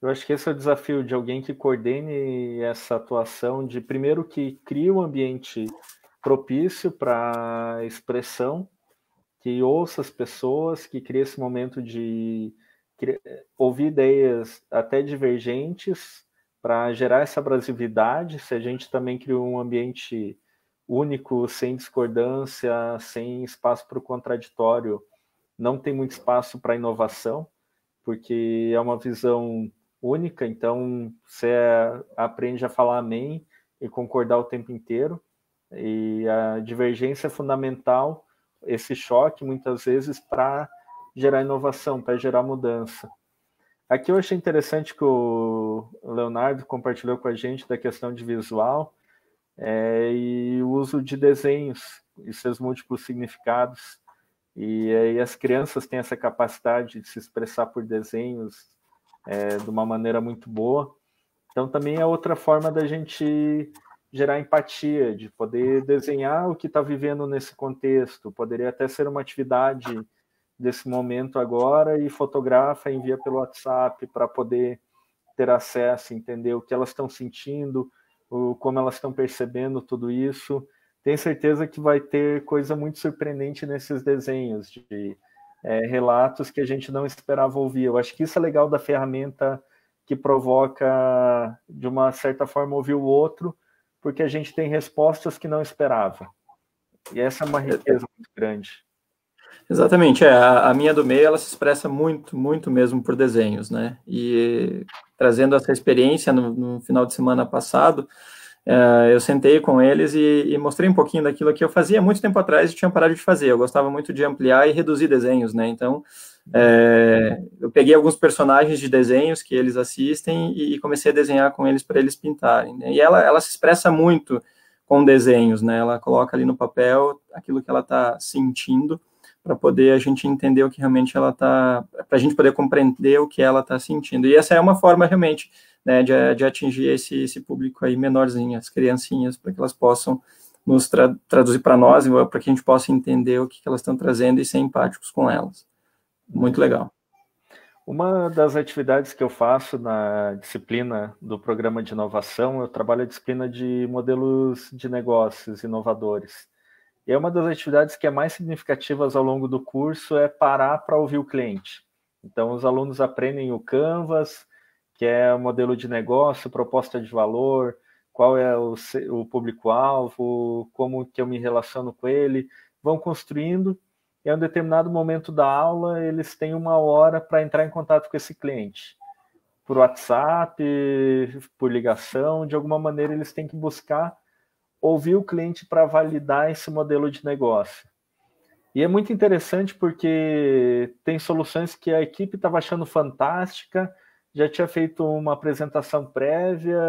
Eu acho que esse é o desafio de alguém que coordene essa atuação, de primeiro que crie um ambiente propício para expressão, que ouça as pessoas, que crie esse momento de ouvir ideias até divergentes para gerar essa abrasividade. Se a gente também cria um ambiente único, sem discordância, sem espaço para o contraditório, não tem muito espaço para inovação, porque é uma visão única, então você aprende a falar amém e concordar o tempo inteiro, e a divergência é fundamental, esse choque, muitas vezes, para gerar inovação, para gerar mudança. Aqui eu achei interessante que o Leonardo compartilhou com a gente da questão de visual e o uso de desenhos e seus múltiplos significados. E aí as crianças têm essa capacidade de se expressar por desenhos de uma maneira muito boa. Então também é outra forma da gente gerar empatia, de poder desenhar o que está vivendo nesse contexto. Poderia até ser uma atividade desse momento agora e fotografa e envia pelo WhatsApp para poder ter acesso, entender o que elas estão sentindo, como elas estão percebendo tudo isso. Tenho certeza que vai ter coisa muito surpreendente nesses desenhos, de relatos que a gente não esperava ouvir. Eu acho que isso é legal da ferramenta, que provoca, de uma certa forma, ouvir o outro, porque a gente tem respostas que não esperava. E essa é uma riqueza muito grande. Exatamente, a minha do meio, ela se expressa muito, muito mesmo por desenhos, né, e trazendo essa experiência no final de semana passado, eu sentei com eles e mostrei um pouquinho daquilo que eu fazia muito tempo atrás e tinha parado de fazer. Eu gostava muito de ampliar e reduzir desenhos, né, então eu peguei alguns personagens de desenhos que eles assistem e comecei a desenhar com eles para eles pintarem, né? E ela se expressa muito com desenhos, né, ela coloca ali no papel aquilo que ela está sentindo, para poder a gente entender o que realmente ela está, para a gente poder compreender o que ela está sentindo. E essa é uma forma realmente, né, de atingir esse público aí menorzinho, as criancinhas, para que elas possam nos traduzir para nós, para que a gente possa entender o que elas estão trazendo e ser empáticos com elas. Muito legal. Uma das atividades que eu faço na disciplina do programa de inovação, eu trabalho a disciplina de modelos de negócios inovadores. E é uma das atividades que é mais significativas ao longo do curso é parar para ouvir o cliente. Então, os alunos aprendem o Canvas, que é o modelo de negócio, proposta de valor, qual é o público-alvo, como que eu me relaciono com ele, vão construindo. E em um determinado momento da aula, eles têm 1 hora para entrar em contato com esse cliente. Por WhatsApp, por ligação, de alguma maneira eles têm que buscar ouvir o cliente para validar esse modelo de negócio. E é muito interessante porque tem soluções que a equipe estava achando fantástica, já tinha feito uma apresentação prévia,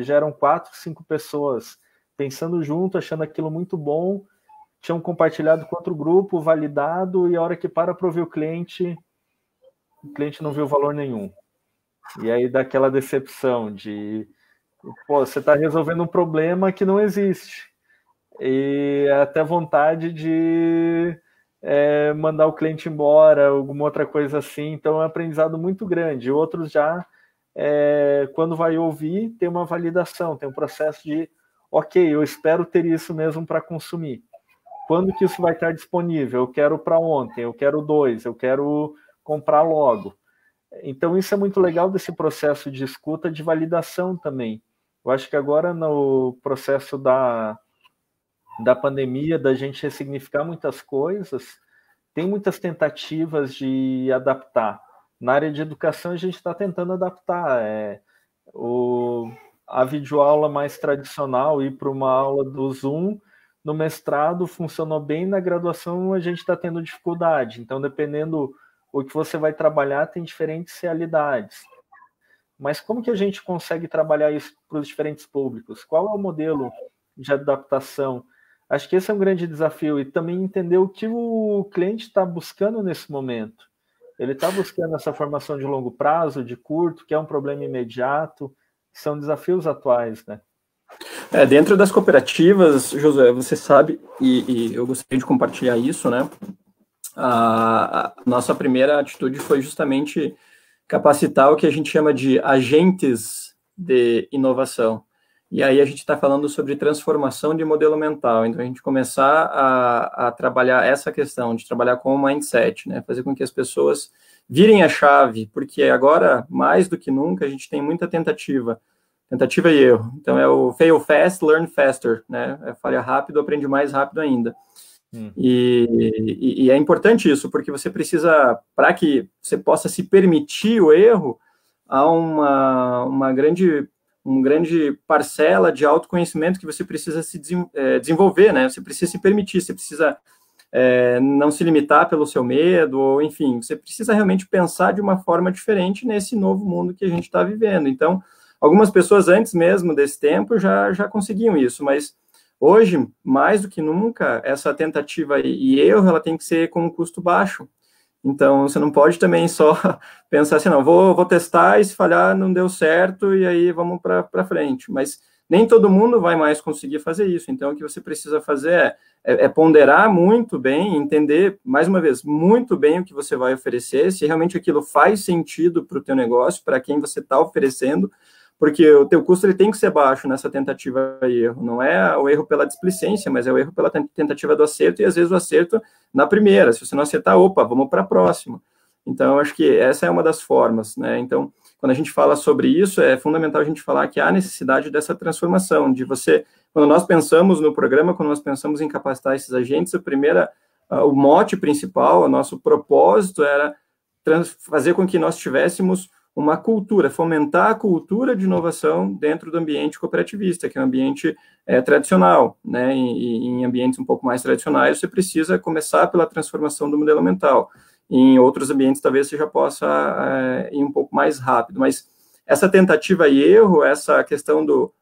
já eram 4, 5 pessoas pensando junto, achando aquilo muito bom, tinham compartilhado com outro grupo, validado, e a hora que para ouvir o cliente não viu valor nenhum. E aí dá aquela decepção de, pô, você está resolvendo um problema que não existe. E até vontade de mandar o cliente embora, alguma outra coisa assim. Então é um aprendizado muito grande. Outros já, quando vai ouvir, tem uma validação, tem um processo de, ok, eu espero ter isso mesmo para consumir. Quando que isso vai estar disponível? Eu quero para ontem, eu quero 2, eu quero comprar logo. Então isso é muito legal desse processo de escuta, de validação também. Eu acho que agora no processo da pandemia, da gente ressignificar muitas coisas, tem muitas tentativas de adaptar. Na área de educação, a gente está tentando adaptar. A videoaula mais tradicional, ir para uma aula do Zoom, no mestrado funcionou bem, na graduação a gente está tendo dificuldade. Então, dependendo o que você vai trabalhar, tem diferentes realidades. Mas como que a gente consegue trabalhar isso para os diferentes públicos? Qual é o modelo de adaptação? Acho que esse é um grande desafio, e também entender o que o cliente está buscando nesse momento. Ele está buscando essa formação de longo prazo, de curto, que é um problema imediato, são desafios atuais, né? Dentro das cooperativas, Josué, você sabe, e eu gostaria de compartilhar isso, né? A nossa primeira atitude foi justamente capacitar o que a gente chama de agentes de inovação. E aí a gente está falando sobre transformação de modelo mental. Então, a gente começar a trabalhar essa questão, de trabalhar com o mindset, né? Fazer com que as pessoas virem a chave, porque agora, mais do que nunca, a gente tem muita tentativa e erro. Então, é o fail fast, learn faster, né? Falha rápido, aprende mais rápido ainda. E é importante isso, porque você precisa, para que você possa se permitir o erro, há uma grande parcela de autoconhecimento que você precisa se desenvolver, né? Você precisa se permitir, você precisa não se limitar pelo seu medo, ou enfim, você precisa realmente pensar de uma forma diferente nesse novo mundo que a gente está vivendo. Então, algumas pessoas antes mesmo desse tempo já conseguiam isso, mas hoje, mais do que nunca, essa tentativa e erro, ela tem que ser com um custo baixo. Então, você não pode também só pensar assim, não, vou testar e se falhar não deu certo e aí vamos para frente. Mas nem todo mundo vai mais conseguir fazer isso. Então, o que você precisa fazer é ponderar muito bem, entender, mais uma vez, muito bem o que você vai oferecer, se realmente aquilo faz sentido para o teu negócio, para quem você está oferecendo, porque o teu custo ele tem que ser baixo nessa tentativa e erro. Não é o erro pela displicência, mas é o erro pela tentativa do acerto, e às vezes o acerto na primeira. Se você não acertar, opa, vamos para a próxima. Então, eu acho que essa é uma das formas, né? Então, quando a gente fala sobre isso, é fundamental a gente falar que há necessidade dessa transformação, de você, quando nós pensamos no programa, quando nós pensamos em capacitar esses agentes, o mote principal, o nosso propósito era fazer com que nós tivéssemos uma cultura, fomentar a cultura de inovação dentro do ambiente cooperativista, que é um ambiente tradicional, né? Em ambientes um pouco mais tradicionais, você precisa começar pela transformação do modelo mental. Em outros ambientes, talvez você já possa ir um pouco mais rápido, mas essa tentativa e erro, essa questão do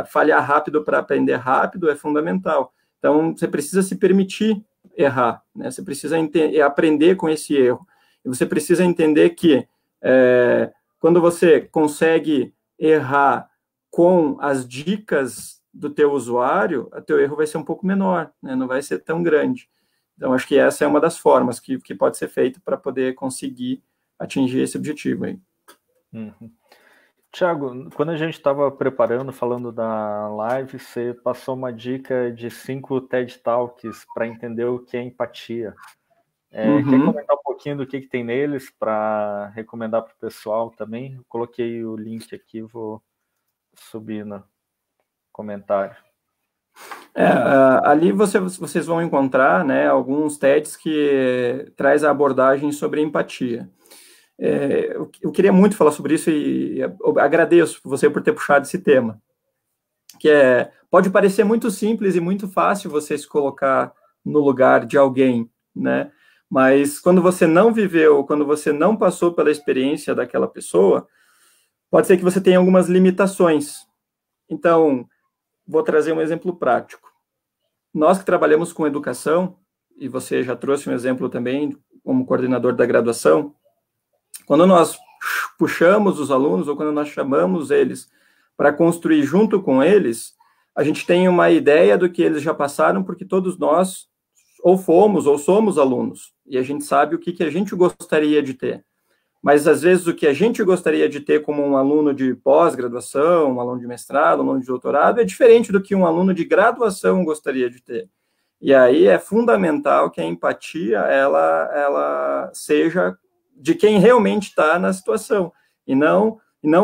falhar rápido para aprender rápido é fundamental. Então, você precisa se permitir errar, né? Você precisa aprender com esse erro. E você precisa entender que quando você consegue errar com as dicas do teu usuário, o teu erro vai ser um pouco menor, né? Não vai ser tão grande. Então, acho que essa é uma das formas que pode ser feita para poder conseguir atingir esse objetivo aí. Uhum. Tiago, quando a gente estava preparando, falando da live, você passou uma dica de 5 TED Talks para entender o que é empatia. Quer comentar um pouquinho do que tem neles para recomendar para o pessoal também? Eu coloquei o link aqui, vou subir no comentário. Ali vocês vão encontrar, né, alguns TEDs que traz a abordagem sobre empatia. Eu queria muito falar sobre isso e agradeço você por ter puxado esse tema, que pode parecer muito simples e muito fácil você se colocar no lugar de alguém, né? Mas quando você não viveu, quando você não passou pela experiência daquela pessoa, pode ser que você tenha algumas limitações. Então, vou trazer um exemplo prático. Nós que trabalhamos com educação, e você já trouxe um exemplo também como coordenador da graduação, quando nós puxamos os alunos ou quando nós chamamos eles para construir junto com eles, a gente tem uma ideia do que eles já passaram, porque todos nós ou fomos ou somos alunos, e a gente sabe o que a gente gostaria de ter. Mas, às vezes, o que a gente gostaria de ter como um aluno de pós-graduação, um aluno de mestrado, um aluno de doutorado, é diferente do que um aluno de graduação gostaria de ter. E aí é fundamental que a empatia, ela seja de quem realmente está na situação, e não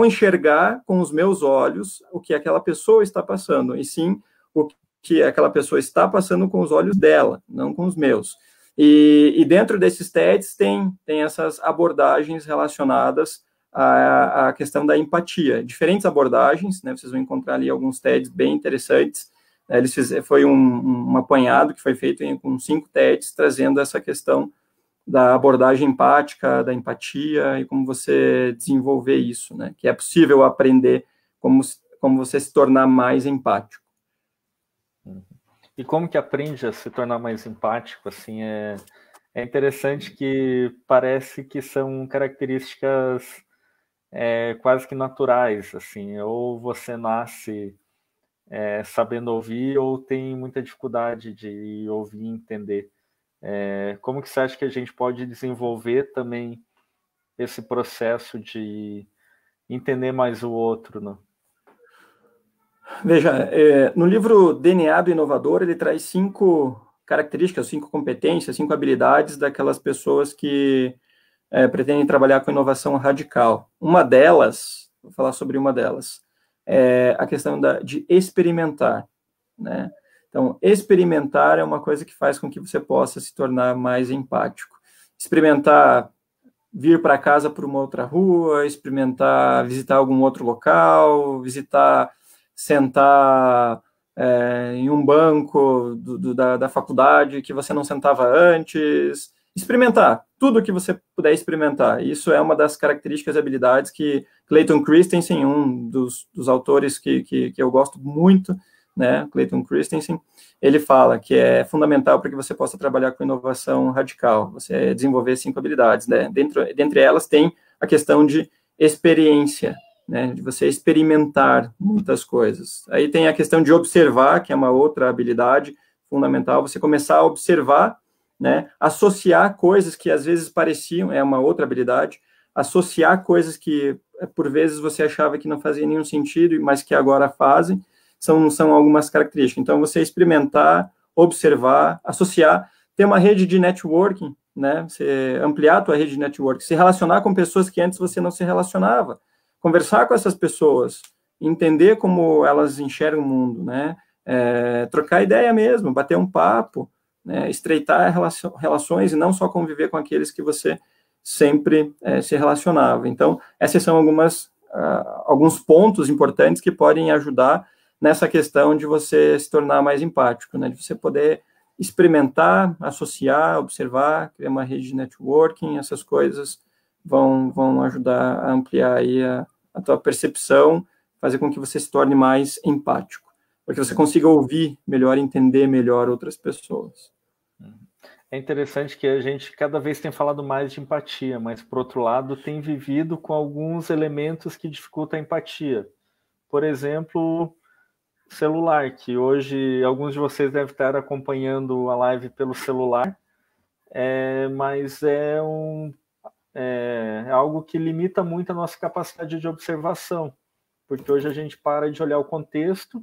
enxergar com os meus olhos o que aquela pessoa está passando, e sim o que aquela pessoa está passando com os olhos dela, não com os meus. E dentro desses TEDs tem essas abordagens relacionadas à questão da empatia. Diferentes abordagens, né? Vocês vão encontrar ali alguns TEDs bem interessantes. Foi um apanhado que foi feito com 5 TEDs, trazendo essa questão da abordagem empática, da empatia, e como você desenvolver isso, né? Que é possível aprender como você se tornar mais empático. E como que aprende a se tornar mais empático? Assim, é interessante que parece que são características quase que naturais, assim, ou você nasce sabendo ouvir ou tem muita dificuldade de ouvir e entender. Como que você acha que a gente pode desenvolver também esse processo de entender mais o outro, né? Veja, no livro DNA do Inovador, ele traz 5 características, 5 competências, 5 habilidades daquelas pessoas que pretendem trabalhar com inovação radical. Uma delas, vou falar sobre uma delas, é a questão de experimentar, né? Então, experimentar é uma coisa que faz com que você possa se tornar mais empático. Experimentar vir para casa por uma outra rua, experimentar visitar algum outro local, sentar em um banco da faculdade que você não sentava antes, experimentar, tudo que você puder experimentar. Isso é uma das características e habilidades que Clayton Christensen, um dos autores que eu gosto muito, né, Clayton Christensen, ele fala que é fundamental para que você possa trabalhar com inovação radical, você desenvolver 5 habilidades, né? Dentre elas tem a questão de experiência, né, de você experimentar muitas coisas. Aí tem a questão de observar, que é uma outra habilidade fundamental, você começar a observar, né, associar coisas que às vezes pareciam, é uma outra habilidade, associar coisas que por vezes você achava que não fazia nenhum sentido, mas que agora fazem, são algumas características. Então, você experimentar, observar, associar, ter uma rede de networking, né, você ampliar a tua rede de networking, se relacionar com pessoas que antes você não se relacionava, conversar com essas pessoas, entender como elas enxergam o mundo, né, trocar ideia mesmo, bater um papo, né, estreitar relações e não só conviver com aqueles que você sempre se relacionava. Então, esses são alguns pontos importantes que podem ajudar nessa questão de você se tornar mais empático, né, de você poder experimentar, associar, observar, criar uma rede de networking, essas coisas vão ajudar a ampliar aí a tua percepção, fazer com que você se torne mais empático, para que você consiga ouvir melhor, entender melhor outras pessoas. É interessante que a gente cada vez tem falado mais de empatia, mas, por outro lado, tem vivido com alguns elementos que dificultam a empatia. Por exemplo, celular, que hoje alguns de vocês devem estar acompanhando a live pelo celular, mas é algo que limita muito a nossa capacidade de observação, porque hoje a gente para de olhar o contexto,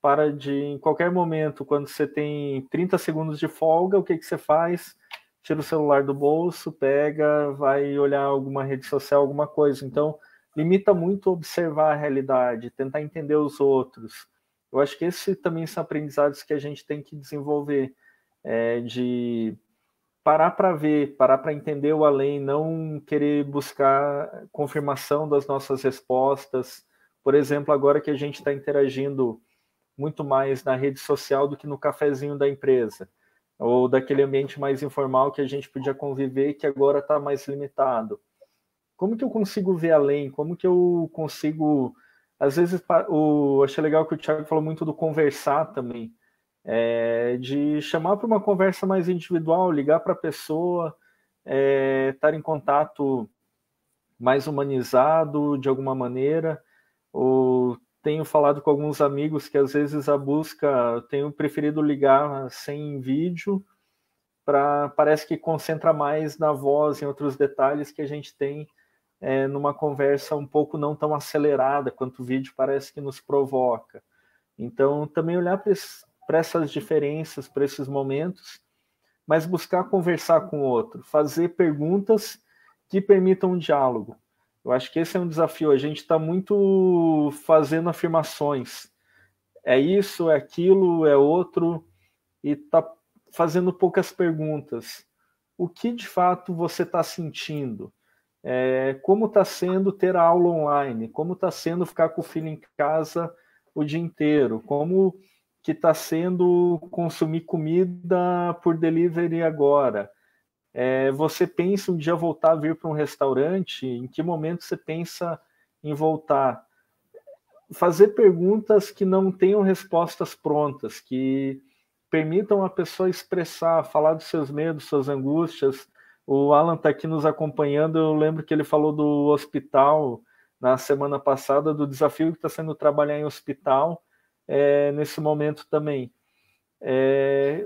para de, em qualquer momento, quando você tem 30 segundos de folga, o que você faz? Tira o celular do bolso, pega, vai olhar alguma rede social, alguma coisa. Então, limita muito observar a realidade, tentar entender os outros. Eu acho que esses também são aprendizados que a gente tem que desenvolver, de parar para ver, parar para entender o além, não querer buscar confirmação das nossas respostas. Por exemplo, agora que a gente está interagindo muito mais na rede social do que no cafezinho da empresa, ou daquele ambiente mais informal que a gente podia conviver, que agora está mais limitado. Como que eu consigo ver além? Como que eu consigo... Às vezes, achei legal que o Thiago falou muito do conversar também, de chamar para uma conversa mais individual, ligar para a pessoa, estar em contato mais humanizado de alguma maneira, ou tenho falado com alguns amigos que às vezes a busca, tenho preferido ligar sem vídeo, parece que concentra mais na voz, em outros detalhes que a gente tem numa conversa um pouco não tão acelerada quanto o vídeo parece que nos provoca. Então, também olhar para essas diferenças, para esses momentos, mas buscar conversar com o outro, fazer perguntas que permitam um diálogo. Eu acho que esse é um desafio. A gente está muito fazendo afirmações. É isso, é aquilo, é outro, e está fazendo poucas perguntas. O que de fato você está sentindo? Como está sendo ter a aula online? Como está sendo ficar com o filho em casa o dia inteiro? Como que está sendo consumir comida por delivery agora? Você pensa um dia voltar a vir para um restaurante? Em que momento você pensa em voltar? Fazer perguntas que não tenham respostas prontas, que permitam a pessoa expressar, falar dos seus medos, suas angústias. O Alan está aqui nos acompanhando, eu lembro que ele falou do hospital na semana passada, do desafio que está sendo trabalhar em hospital nesse momento também.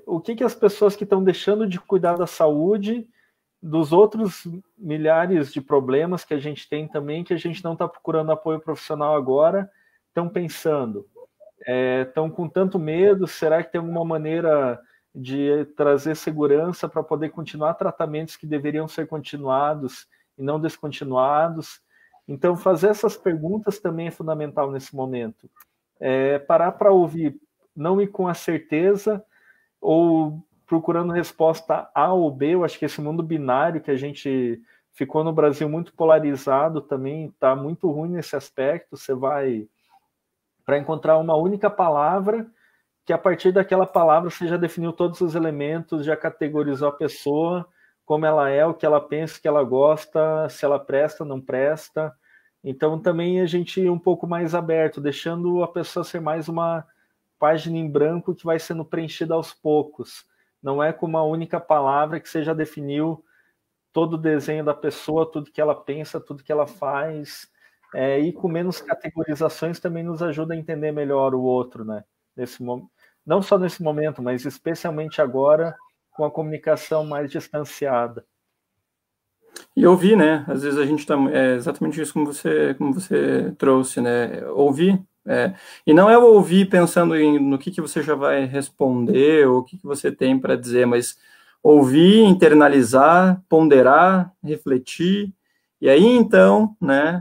O que as pessoas que estão deixando de cuidar da saúde, dos outros milhares de problemas que a gente tem também, que a gente não está procurando apoio profissional agora, estão pensando? Estão com tanto medo, será que tem alguma maneira de trazer segurança para poder continuar tratamentos que deveriam ser continuados e não descontinuados? Então, fazer essas perguntas também é fundamental nesse momento. Parar para ouvir, não ir com a certeza ou procurando resposta A ou B. Eu acho que esse mundo binário que a gente ficou no Brasil muito polarizado também está muito ruim nesse aspecto. Você vai para encontrar uma única palavra, que a partir daquela palavra você já definiu todos os elementos, já categorizou a pessoa, como ela é, o que ela pensa, o que ela gosta, se ela presta, não presta. Então também a gente ir um pouco mais aberto, deixando a pessoa ser mais uma página em branco que vai sendo preenchida aos poucos. Não é com uma única palavra que você já definiu todo o desenho da pessoa, tudo que ela pensa, tudo que ela faz. E com menos categorizações também nos ajuda a entender melhor o outro, né? Não só nesse momento, mas especialmente agora, com a comunicação mais distanciada. E ouvir, né? Às vezes a gente está... exatamente isso como você trouxe, né? Ouvir. E não é ouvir pensando no que você já vai responder, ou o que você tem para dizer, mas ouvir, internalizar, ponderar, refletir, e aí, então, né,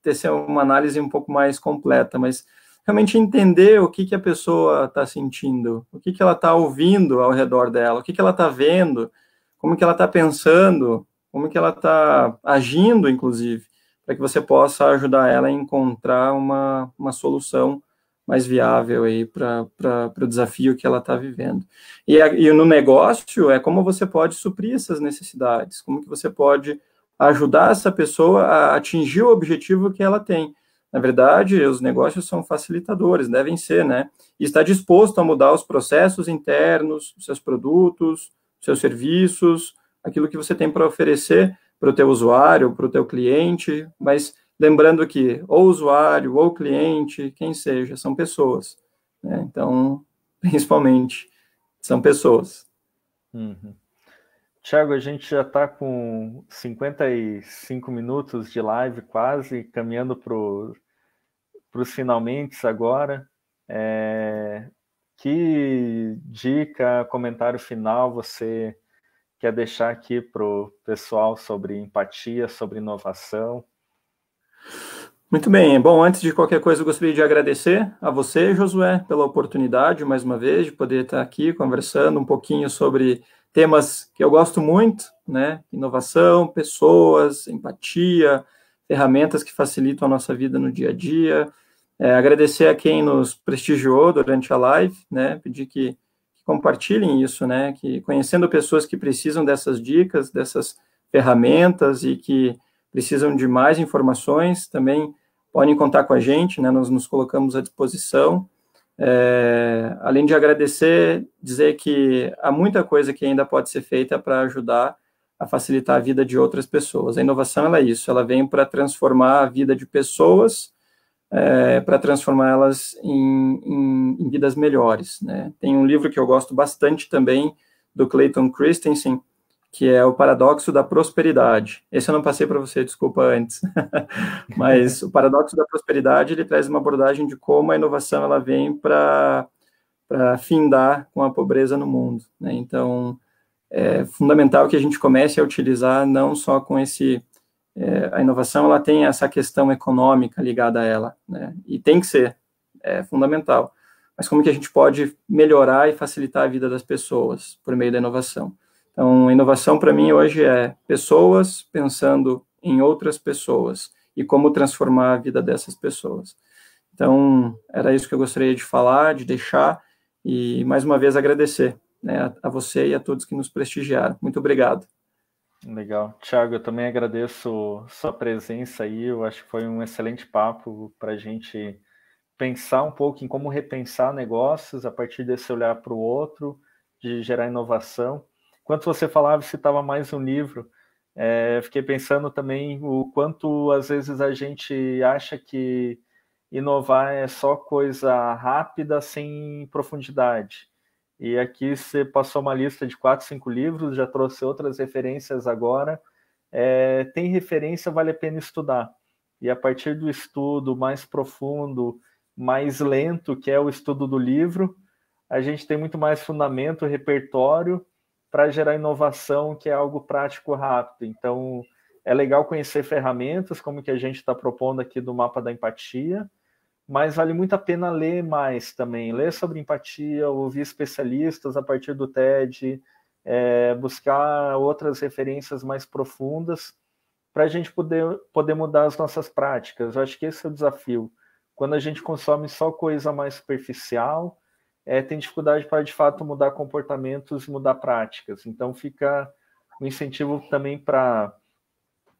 ter uma análise um pouco mais completa, mas realmente entender o que a pessoa está sentindo, o que ela está ouvindo ao redor dela, o que ela está vendo, como que ela está pensando, como que ela está agindo, inclusive, para que você possa ajudar ela a encontrar uma solução mais viável aí para o desafio que ela está vivendo. E no negócio, como você pode suprir essas necessidades, como que você pode ajudar essa pessoa a atingir o objetivo que ela tem. Na verdade, os negócios são facilitadores, devem ser, né? E está disposto a mudar os processos internos, seus produtos, seus serviços, aquilo que você tem para oferecer para o teu usuário, para o teu cliente, mas lembrando que ou usuário, ou cliente, quem seja, são pessoas, né? Então, principalmente, são pessoas. Uhum. Thiago, a gente já está com 55 minutos de live quase, caminhando para os finalmente agora. Que dica, comentário final você quer deixar aqui para o pessoal sobre empatia, sobre inovação? Muito bem. Bom, antes de qualquer coisa, eu gostaria de agradecer a você, Josué, pela oportunidade, mais uma vez, de poder estar aqui conversando um pouquinho sobre temas que eu gosto muito, né? Inovação, pessoas, empatia, ferramentas que facilitam a nossa vida no dia a dia. Agradecer a quem nos prestigiou durante a live, né? Pedir que compartilhem isso, né? Que conhecendo pessoas que precisam dessas dicas, dessas ferramentas e que precisam de mais informações, também podem contar com a gente, né? Nós nos colocamos à disposição. Além de agradecer, dizer que há muita coisa que ainda pode ser feita para ajudar a facilitar a vida de outras pessoas. A inovação, ela é isso, ela vem para transformar a vida de pessoas, para transformá-las em vidas melhores, né? Tem um livro que eu gosto bastante também, do Clayton Christensen, que é o Paradoxo da Prosperidade. Esse eu não passei para você, desculpa antes. Mas o Paradoxo da Prosperidade, ele traz uma abordagem de como a inovação ela vem para findar com a pobreza no mundo, né? Então, é fundamental que a gente comece a utilizar não só com a inovação, ela tem essa questão econômica ligada a ela, né? E tem que ser, fundamental. Mas como que a gente pode melhorar e facilitar a vida das pessoas por meio da inovação? Então, inovação para mim hoje é pessoas pensando em outras pessoas e como transformar a vida dessas pessoas. Então, era isso que eu gostaria de falar, de deixar, e mais uma vez agradecer, né, a você e a todos que nos prestigiaram. Muito obrigado. Legal. Thiago, eu também agradeço sua presença aí, eu acho que foi um excelente papo para a gente pensar um pouco em como repensar negócios a partir desse olhar para o outro, de gerar inovação. Enquanto você falava, citava mais um livro, fiquei pensando também o quanto às vezes a gente acha que inovar é só coisa rápida, sem profundidade. E aqui você passou uma lista de 4, 5 livros, já trouxe outras referências agora. Tem referência, vale a pena estudar. E a partir do estudo mais profundo, mais lento, que é o estudo do livro, a gente tem muito mais fundamento, repertório, para gerar inovação, que é algo prático rápido. Então, é legal conhecer ferramentas, como que a gente está propondo aqui do Mapa da Empatia, mas vale muito a pena ler mais também, ler sobre empatia, ouvir especialistas a partir do TED, buscar outras referências mais profundas, para a gente poder mudar as nossas práticas. Eu acho que esse é o desafio. Quando a gente consome só coisa mais superficial, tem dificuldade para, de fato, mudar comportamentos e mudar práticas. Então, fica um incentivo também para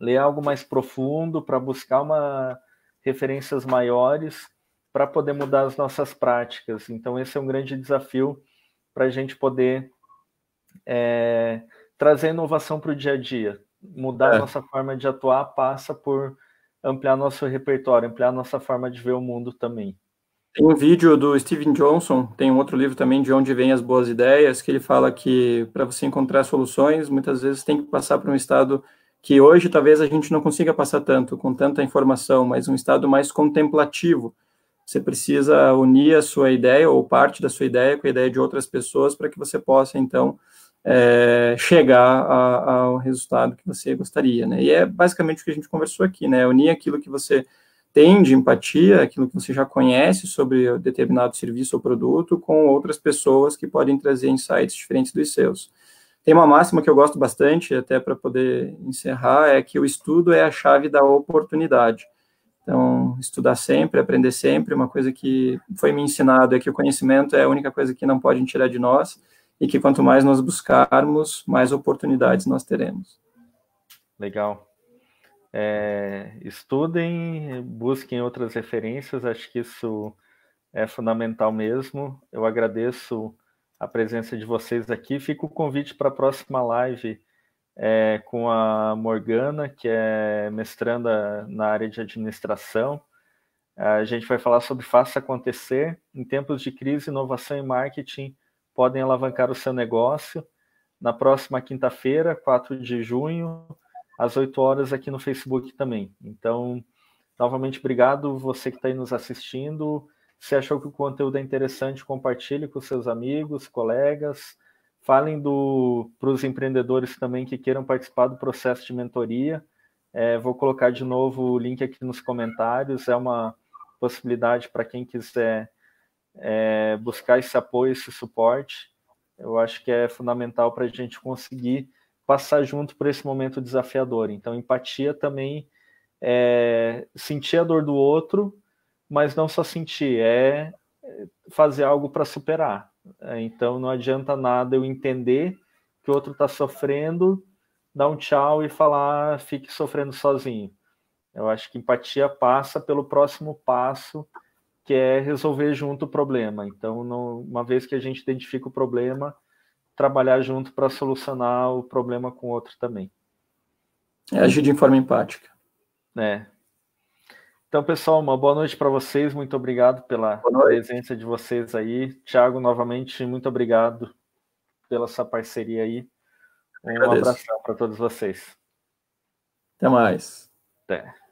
ler algo mais profundo, para buscar referências maiores, para poder mudar as nossas práticas. Então, esse é um grande desafio para a gente poder trazer inovação para o dia a dia. Mudar a nossa forma de atuar passa por ampliar nosso repertório, ampliar nossa forma de ver o mundo também. Tem um vídeo do Steven Johnson, tem um outro livro também, De Onde Vêm as Boas Ideias, que ele fala que para você encontrar soluções, muitas vezes tem que passar por um estado que hoje talvez a gente não consiga passar tanto, com tanta informação, mas um estado mais contemplativo. Você precisa unir a sua ideia ou parte da sua ideia com a ideia de outras pessoas para que você possa, então, chegar ao resultado que você gostaria, né? E é basicamente o que a gente conversou aqui, né? Unir aquilo que você tem de empatia, aquilo que você já conhece sobre determinado serviço ou produto, com outras pessoas que podem trazer insights diferentes dos seus. Tem uma máxima que eu gosto bastante, até para poder encerrar, é que o estudo é a chave da oportunidade. Então, estudar sempre, aprender sempre, uma coisa que foi me ensinado é que o conhecimento é a única coisa que não podem tirar de nós, e que quanto mais nós buscarmos, mais oportunidades nós teremos. Legal. Estudem, busquem outras referências, acho que isso é fundamental mesmo. Eu agradeço a presença de vocês aqui. Fica o convite para a próxima live com a Morgana, que é mestranda na área de administração. A gente vai falar sobre Faça Acontecer. Em tempos de crise, inovação e marketing podem alavancar o seu negócio. na próxima quinta-feira, 4 de junho, às 8 horas aqui no Facebook também. Então, novamente, obrigado você que está aí nos assistindo. Se achou que o conteúdo é interessante, compartilhe com seus amigos, colegas. Falem para os empreendedores também que queiram participar do processo de mentoria. Vou colocar de novo o link aqui nos comentários. É uma possibilidade para quem quiser buscar esse apoio, esse suporte. Eu acho que é fundamental para a gente conseguir passar junto por esse momento desafiador. Então, empatia também é sentir a dor do outro, mas não só sentir, é fazer algo para superar. Então, não adianta nada eu entender que o outro está sofrendo, dar um tchau e falar, fique sofrendo sozinho. Eu acho que empatia passa pelo próximo passo, que é resolver junto o problema. Então, uma vez que a gente identifica o problema, trabalhar junto para solucionar o problema com o outro também. Agir de forma empática. Então, pessoal, uma boa noite para vocês. Muito obrigado pela presença de vocês aí. Thiago, novamente, muito obrigado pela sua parceria aí. Um abração para todos vocês. Até mais. Até.